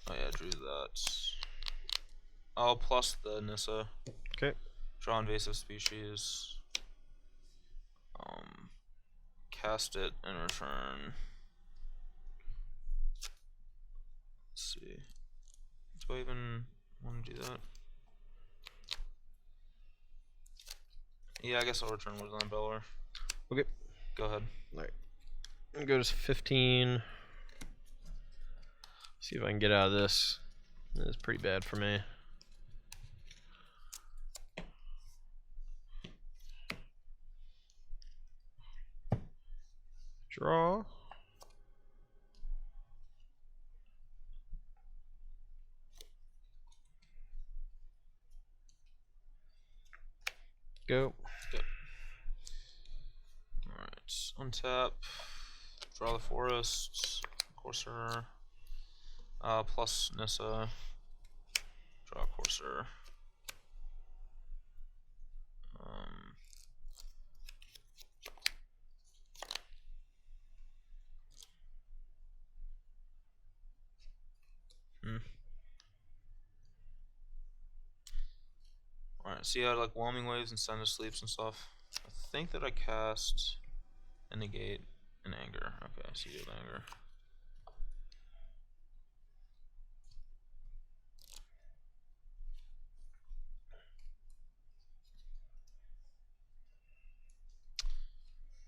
oh yeah, I drew that. I'll plus the Nissa. Okay. Draw Invasive Species. Cast it and return. Let's see. Do I even want to do that? Yeah, I guess I'll return Woodland Bellower. Okay. Go ahead. Alright. Go to 15. See if I can get out of this. This is pretty bad for me. Draw. Go. Good. Alright, untap. Draw the Forest. Courser. Plus Nissa. Draw Courser. Alright, see how like Whelming Waves and Send to Sleeps and stuff? I think that I cast a Negate and Anger. Okay, I see you have Anger.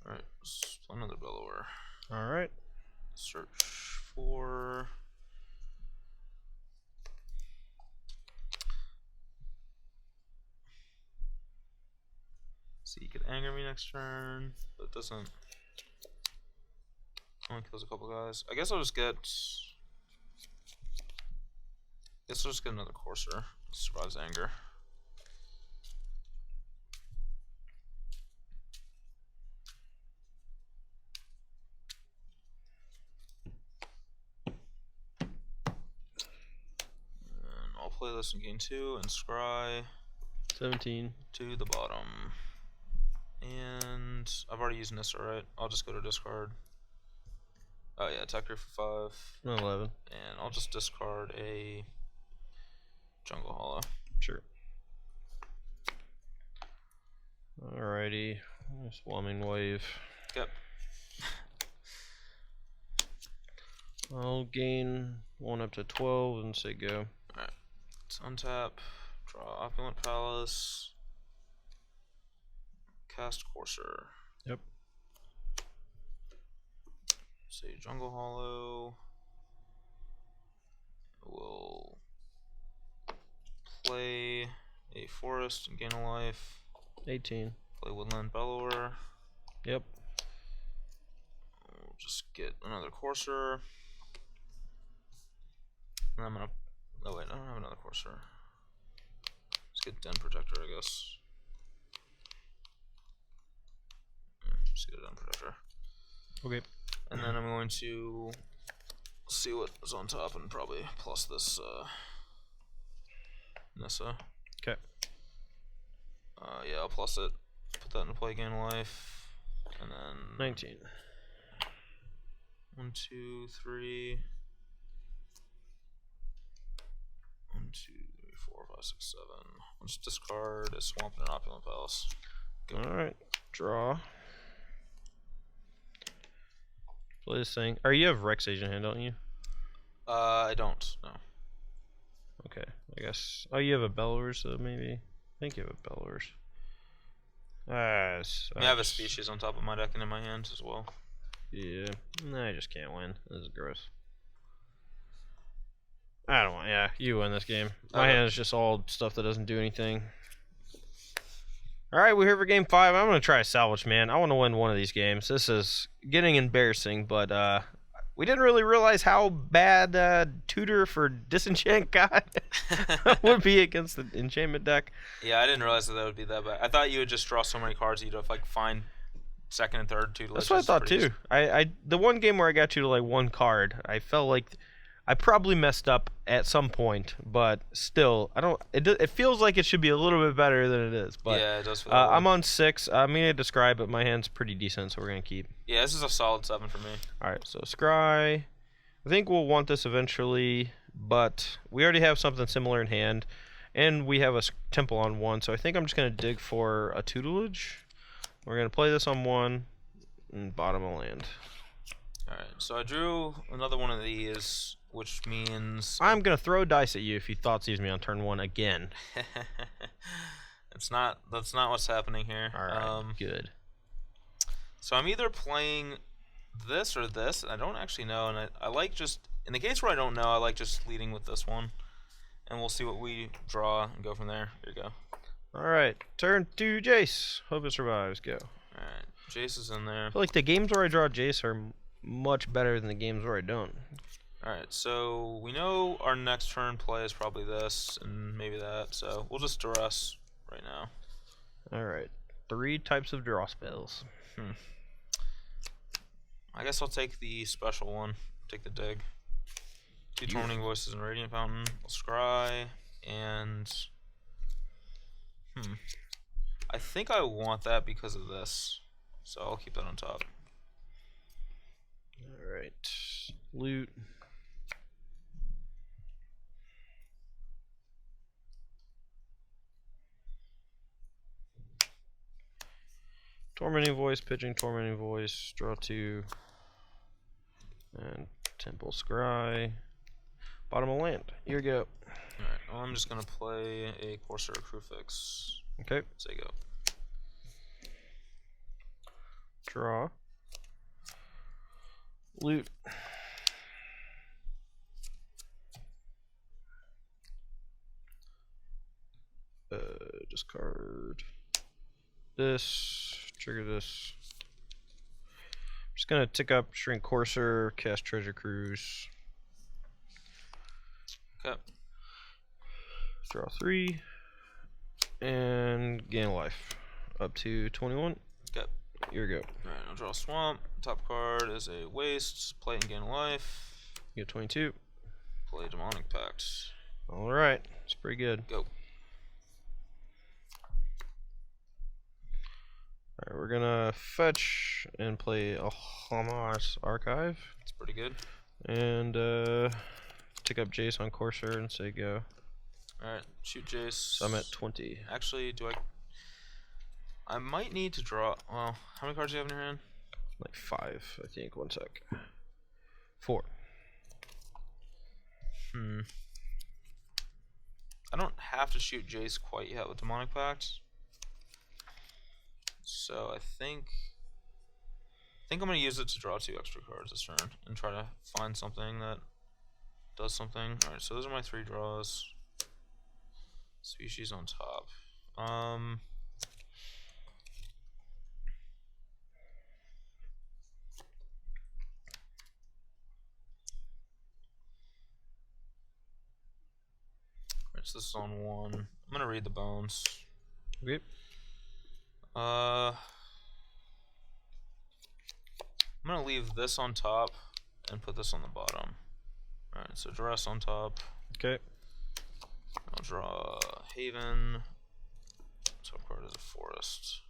Alright, let's play another Bellower. Alright. Search for see, you could anger me next turn, but it doesn't. Only kills a couple guys. I guess I'll just get another Courser. Survives anger. And I'll play this in game 2 and scry 17. to the bottom. And I've already used Nissa, right? I'll just go to discard. Oh yeah, attack her for 5. 11. And I'll just discard a Jungle Hollow. Sure. Alrighty. Swarming Wave. Yep. I'll gain 1 up to 12 and say go. Alright. Let's untap. Draw Opulent Palace. Cast Courser. Yep. Say Jungle Hollow. We'll play a Forest and gain a life. 18. Play Woodland Bellower. Yep. We'll just get another Courser. And I'm gonna. Oh wait, I don't have another Courser. Let's get Den Protector, I guess. Just get a Den Protector. Okay. And then I'm going to see what is on top and probably plus this Nissa. Okay. Yeah, I'll plus it. Put that into play, gain life. And then 19. 1, 2, 3. 1, 2, 3, 4, 5, 6, 7. Let's discard a Swamp and an Opulent Palace. Go. Alright. Draw. Play this thing. Or you have Rex Asian hand, don't you? I don't. No. Okay, I guess. Oh, you have a Belarus, though, maybe? I think you have a Belarus. I have a species on top of my deck and in my hands as well. Yeah. Nah, I just can't win. This is gross. I don't want. Yeah, you win this game. My hand is just all stuff that doesn't do anything. Alright, we're here for game 5. I'm going to try a salvage, man. I want to win one of these games. This is getting embarrassing, but we didn't really realize how bad Tutor for Disenchant God would be against the enchantment deck. Yeah, I didn't realize that would be that bad. I thought you would just draw so many cards that you'd have like find second and third Tutelage. That's what I thought too. The one game where I got you to like one card, I felt like I probably messed up at some point, but still, I don't. It feels like it should be a little bit better than it is. But yeah, it does. Feel I'm on 6. I'm gonna describe it. My hand's pretty decent, so we're gonna keep. Yeah, this is a solid 7 for me. All right, so scry. I think we'll want this eventually, but we already have something similar in hand, and we have a temple on 1. So I think I'm just gonna dig for a tutelage. We're gonna play this on 1 and bottom of land. All right, so I drew another one of these, which means I'm gonna throw dice at you if you thought sees me on turn 1 again. That's not what's happening here. All right, good. So I'm either playing this or this. I don't actually know, and I like just in the case where I don't know, I like just leading with this one, and we'll see what we draw and go from there. Here you go. All right, turn 2, Jace. Hope it survives. Go. All right, Jace is in there. I feel like the games where I draw Jace are much better than the games where I don't. Alright, so we know our next turn play is probably this and maybe that, so we'll just duress right now. Alright, 3 types of draw spells. I guess I'll take the special one. Take the dig. 2 Tormenting Voices and Radiant Fountain. I'll scry, and I think I want that because of this, so I'll keep that on top. Alright, loot. Tormenting Voice, pitching Tormenting Voice, draw 2, and Temple Scry. Bottom of land. Here we go. Alright, well, I'm just gonna play a Corsair Crewfix. Okay. Say go. Draw. Loot. Discard this, trigger this. I'm just gonna tick up Shrink Courser, cast Treasure Cruise. Okay. Draw 3 and gain life up to 21. Okay. Here we go. Alright, I'll draw a Swamp. Top card is a Waste. Play and gain life. You get 22. Play Demonic Pact. Alright, it's pretty good. Go. Alright, we're gonna fetch and play a Hamas Archive. It's pretty good. And tick up Jace on Corsair and say go. Alright, shoot Jace. So I'm at 20. Actually, I might need to draw. Well, how many cards do you have in your hand? Like 5, I think. 1 sec. 4. I don't have to shoot Jace quite yet with Demonic Pact. So I think I'm gonna use it to draw 2 extra cards this turn and try to find something that does something. Alright, so those are my 3 draws. Species on top. Alright, so this is on 1. I'm gonna read the bones. Okay. I'm gonna leave this on top and put this on the bottom. Alright, so duress on top. Okay. I'll draw Haven. Top card is a Forest.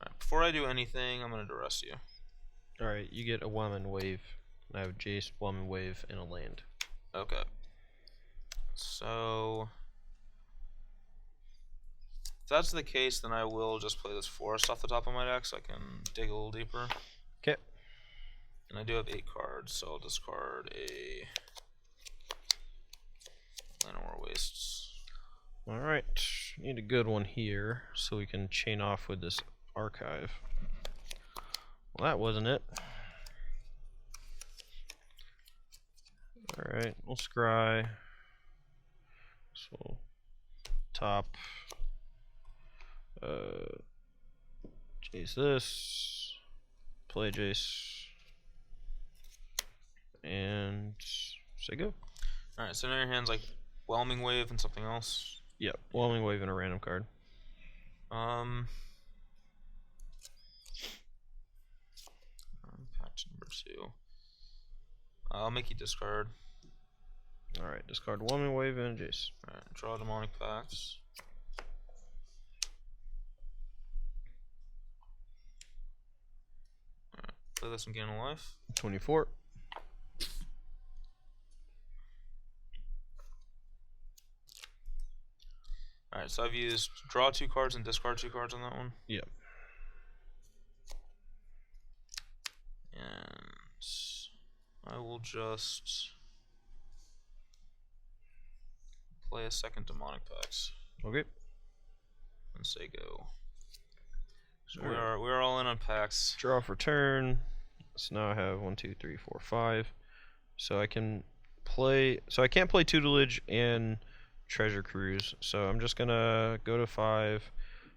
Alright, before I do anything, I'm gonna duress you. Alright, you get a Whelm Wave. I have Jace, Whelm Wave, and a land. Okay. So if that's the case, then I will just play this Forest off the top of my deck so I can dig a little deeper. Okay. And I do have 8 cards, so I'll discard a Llanowar Wastes. Alright, need a good one here so we can chain off with this archive. Well, that wasn't it. Alright, we'll scry. So, top. Jace this. Play Jace. And say go. Alright, so now your hand's like Whelming Wave and something else. Yep, Whelming Wave and a random card. Patch number 2. I'll make you discard. Alright, discard Whelming Wave and Jace. Alright, draw Demonic Pacts. Alright, play this and gain a life. 24. Alright, so I've used draw 2 cards and discard 2 cards on that one. Yep. And I will just play a second Demonic Pacts Okay. and say go. So we are all in on packs. Draw for turn. So now I have 1, 2, 3, 4, 5. So I can play. So I can't play Tutelage and Treasure Cruise. So I'm just gonna go to 5,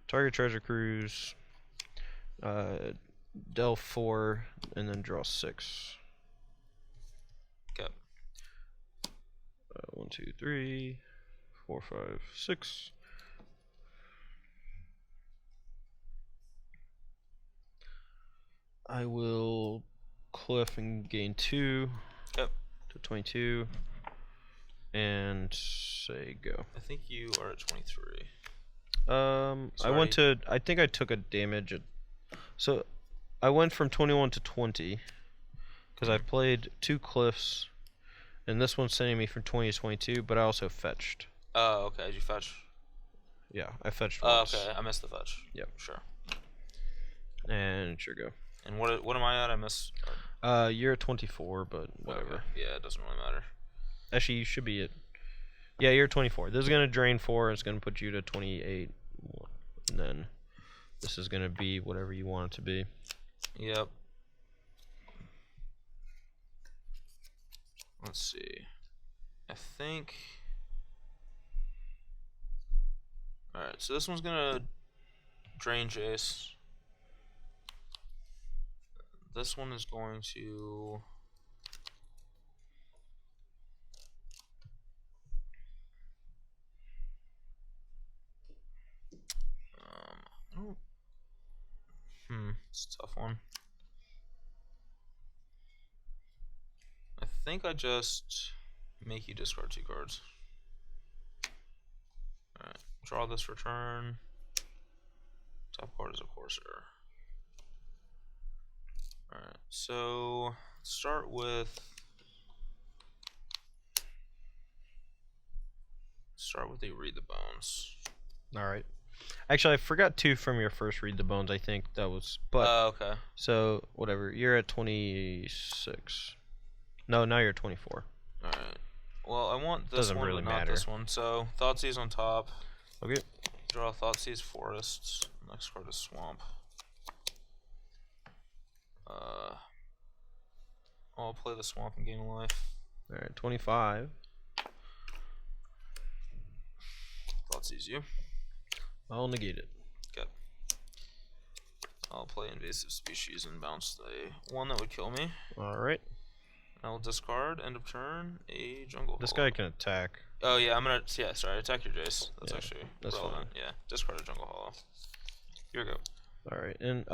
target Treasure Cruise, delve 4, and then draw 6. Okay. 1, 2, 3, 4, 5, 6. I will cliff and gain 2 Yep. to 22, and say go. I think you are at 23. I went to. I think I took a damage. So I went from 21 to 20 because I played 2 cliffs, and this one's sending me from 20 to 22. But I also fetched. Oh, okay. Did you fetch? Yeah, I fetched Oh, once. okay. I missed the fetch. Yep. Sure. And sure go. And what am I at? I missed. You're at 24, but whatever. Okay. Yeah, it doesn't really matter. Actually, you should be at. Yeah, you're 24. This is gonna drain 4. It's gonna put you to 28, and then this is gonna be whatever you want it to be. Yep. Let's see. I think. Alright, so this one's gonna drain Jace. This one is going to. It's a tough one. I think I just make you discard 2 cards. Alright, draw this for turn. Top card is a Corsair. Alright, so start with a Read the Bones. Alright. Actually, I forgot 2 from your first Read the Bones, I think. That was. But. Okay. So, whatever. You're at 26. No, now you're at 24. Alright. Well, I want this Doesn't one, really but not matter. this one. So, Thoughtseize on top. Okay. Draw Thoughtseize Forests. Next card is Swamp. I'll play the Swamp and gain a life. Alright, 25. Thoughtseize you. I'll negate it. Okay. I'll play Invasive Species and bounce the one that would kill me. Alright. I will discard, end of turn, a Jungle This Hollow. guy can attack. Oh yeah, I'm gonna, yeah, sorry, attack your Jace. That's Yeah, actually that's relevant. Yeah, discard a Jungle Hollow. Here we go. Alright, and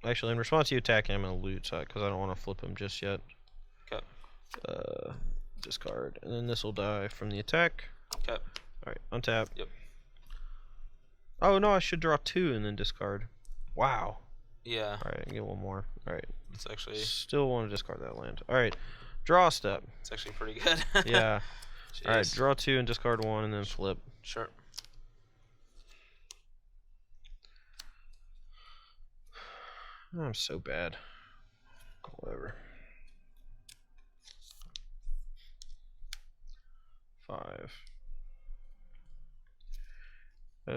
actually, in response to you attacking, I'm going to loot, because I don't want to flip him just yet. Okay. Discard, and then this will die from the attack. Okay. Alright, untap. Yep. Oh no, I should draw 2 and then discard. Wow. Yeah. Alright, I can get one more. Alright. It's actually Still want to discard that land. Alright. Draw a step. it's actually pretty good. Yeah. Alright, Jeez. draw 2 and discard 1 and then flip. Sure. I'm so bad. Whatever. 5. Uh,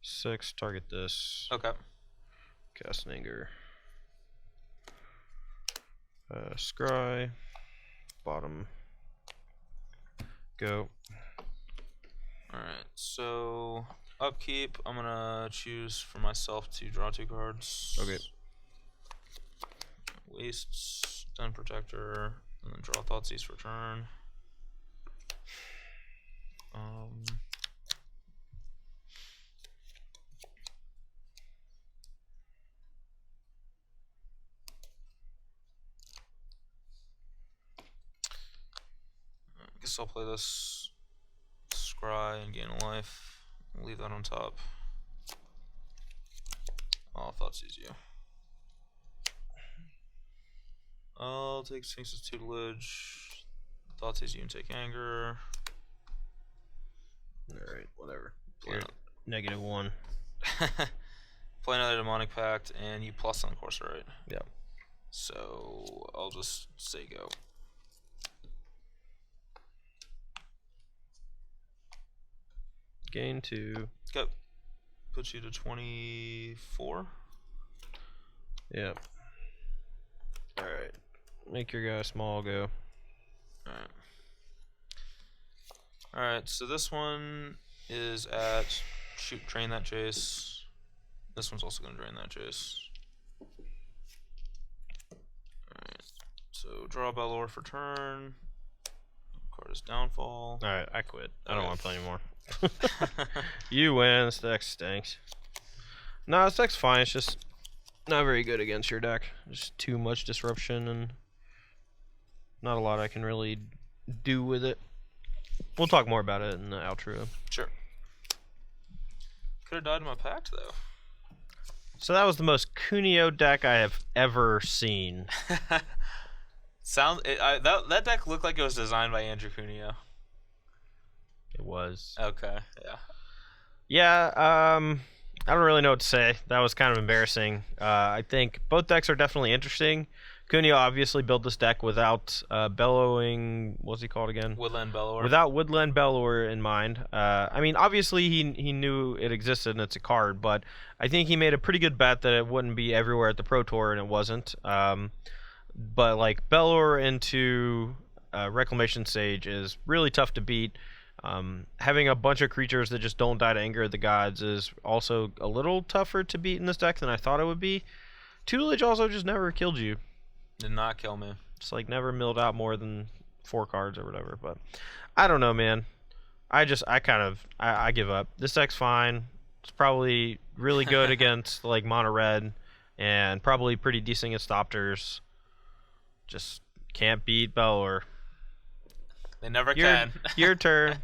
6. Target this. Okay. Cast an anger. Scry. Bottom. Go. Alright, so upkeep, I'm gonna choose for myself to draw 2 cards. Okay. Wastes, Den Protector, and then draw Thoughtseize for turn. I guess I'll play this Scry and gain a life. Leave that on top. Oh, Thoughtseize you. I'll take Sphinx's Tutelage. Thoughtseize you and take anger. Alright, whatever. Play -1. Play another Demonic Pact, and you plus on course, right? Yep. So I'll just say go. Gain 2. Go. Puts you to 24. Yep. Alright. Make your guy small, go. Alright. Alright, so this one is at drain that Jace. This one's also gonna drain that Jace. Alright. So draw Belor for turn. Card is Downfall. Alright, I quit. I don't want to play anymore. You win. This deck stinks. No, this deck's fine. It's just not very good against your deck. Just too much disruption and not a lot I can really do with it. We'll talk more about it in the outro. Sure. Could have died in my Pact though. So that was the most Cuneo deck I have ever seen. That deck looked like it was designed by Andrew Cuneo. It was. Okay, yeah. Yeah, I don't really know what to say. That was kind of embarrassing. I think both decks are definitely interesting. Cuneo obviously built this deck without Bellowing... What's he called again? Woodland Bellower. Without Woodland Bellower in mind. I mean, obviously he knew it existed and it's a card, but I think he made a pretty good bet that it wouldn't be everywhere at the Pro Tour, and it wasn't. But like Bellower into Reclamation Sage is really tough to beat. Having a bunch of creatures that just don't die to Anger of the Gods is also a little tougher to beat in this deck than I thought it would be. Tutelage also just never killed you. Did not kill me. Just like never milled out more than 4 cards or whatever. But I don't know, man. I give up. This deck's fine. It's probably really good against like mono red, and probably pretty decent against Opters. Just can't beat Bellower. They never can. Your turn.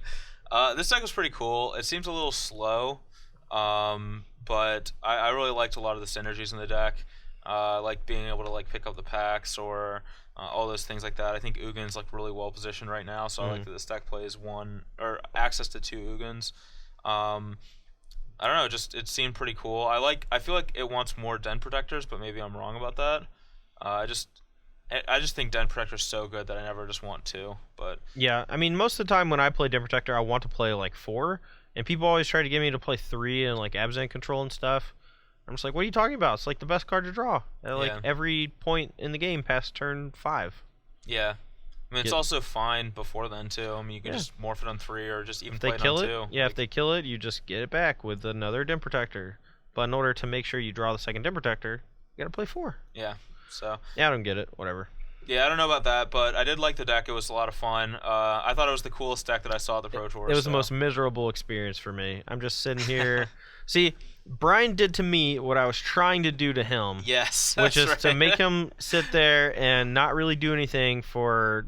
This deck was pretty cool. It seems a little slow, but I really liked a lot of the synergies in the deck. Like being able to like pick up the packs or all those things like that. I think Ugin's like really well positioned right now, so I like that this deck plays access to 2 Ugins. I don't know, just it seemed pretty cool. I feel like it wants more Den Protectors, but maybe I'm wrong about that. I just think Den Protector's so good that I never just want 2. But yeah, I mean, most of the time when I play Den Protector, I want to play like 4, and people always try to get me to play 3 and like Absent Control and stuff. I'm just like, what are you talking about? It's like the best card to draw at like every point in the game past turn 5. Yeah. I mean, it's also fine before then, too. I mean, you can just morph it on 3 or just even play it on 2. Yeah, if they kill it, you just get it back with another Den Protector. But in order to make sure you draw the second Den Protector, you gotta play 4. Yeah, so... Yeah, I don't get it. Whatever. Yeah, I don't know about that, but I did like the deck. It was a lot of fun. I thought it was the coolest deck that I saw at the Pro Tour. It was the most miserable experience for me. I'm just sitting here... See, Brian did to me what I was trying to do to him. Yes, which is right. to make him sit there and not really do anything for,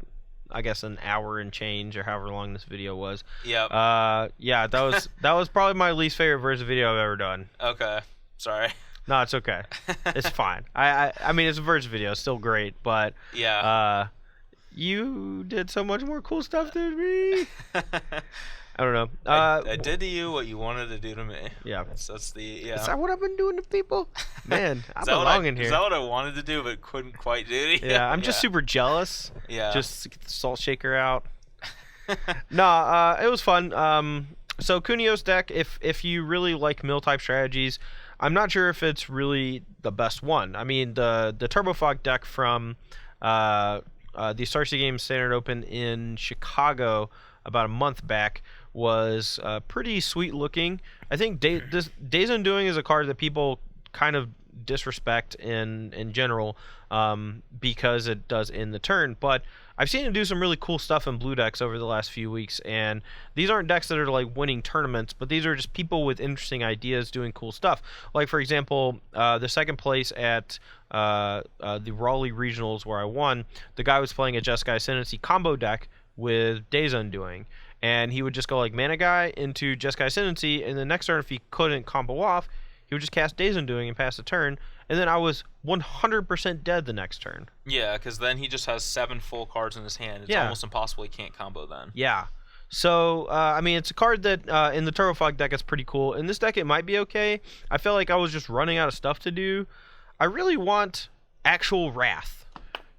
I guess, an hour and change or however long this video was. Yep. Yeah, that was probably my least favorite version video I've ever done. Okay. Sorry. No, it's okay. It's fine. I mean, it's a version video. It's still great, but yeah. You did so much more cool stuff than me. I don't know. I did to you what you wanted to do to me. Yeah. That's the yeah. Is that what I've been doing to people? Man, I Is that what belong in here. Is that what I wanted to do but couldn't quite do? Yeah, I'm just super jealous. Yeah. Just to get the salt shaker out. Nah, it was fun. So Kunio's deck, if you really like mill type strategies, I'm not sure if it's really the best one. I mean, the Turbo Fog deck from the Star City Games Standard Open in Chicago about a month back was pretty sweet looking. I think Days Undoing is a card that people kind of disrespect in general because it does end the turn, but I've seen it do some really cool stuff in blue decks over the last few weeks, and these aren't decks that are like winning tournaments, but these are just people with interesting ideas doing cool stuff. Like, for example, the second place at the Raleigh Regionals where I won, the guy was playing a Jeskai Ascendancy combo deck with Days Undoing, and he would just go like Mana Guy into Jeskai Ascendancy, and the next turn if he couldn't combo off, he would just cast Days Undoing and pass the turn, and then I was 100% dead the next turn. Yeah, because then he just has 7 full cards in his hand. It's almost impossible he can't combo then. Yeah. So, I mean, it's a card that in the Turbo Fog deck is pretty cool. In this deck, it might be okay. I felt like I was just running out of stuff to do. I really want actual Wrath.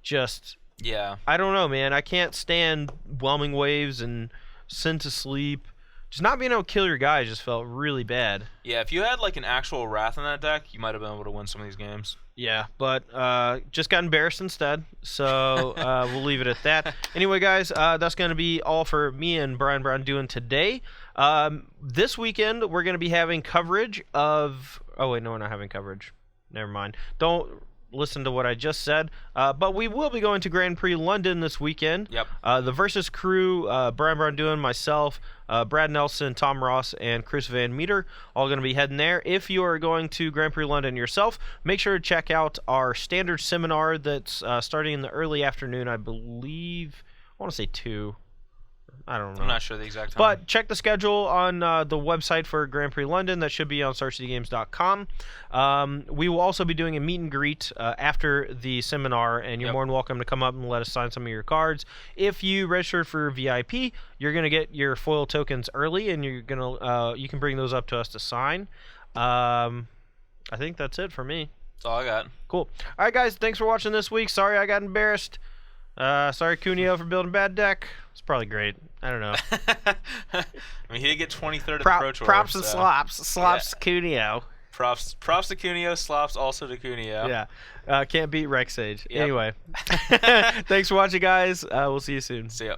Just, yeah. I don't know, man. I can't stand Whelming Waves and Send to Sleep. Just not being able to kill your guy just felt really bad. Yeah, if you had like an actual Wrath in that deck, you might have been able to win some of these games. Yeah, but just got embarrassed instead, so we'll leave it at that. Anyway, guys, that's going to be all for me and Braun-Duin today. This weekend, we're going to be having coverage of... Oh, wait, no, we're not having coverage. Never mind. Don't listen to what I just said. But we will be going to Grand Prix London this weekend. Yep. The Versus crew, Braun-Duin, myself, Brad Nelson, Tom Ross, and Chris Van Meter, all going to be heading there. If you are going to Grand Prix London yourself, make sure to check out our standard seminar that's starting in the early afternoon, I believe. I want to say 2. I don't know. I'm not sure the exact time. But check the schedule on the website for Grand Prix London. That should be on StarCityGames.com. We will also be doing a meet and greet after the seminar, and you're more than welcome to come up and let us sign some of your cards. If you register for VIP, you're going to get your foil tokens early, and you're gonna you can bring those up to us to sign. I think that's it for me. That's all I got. Cool. All right, guys. Thanks for watching this week. Sorry I got embarrassed. Sorry, Kunio, for building a bad deck. It's probably great. I don't know. I mean, he did get 23rd at the Pro Tour. Props and slops. Slops, yeah. Kunio. Props to Kunio. Slops also to Kunio. Yeah. Can't beat Rex Sage. Yep. Anyway. Thanks for watching, guys. We'll see you soon. See ya.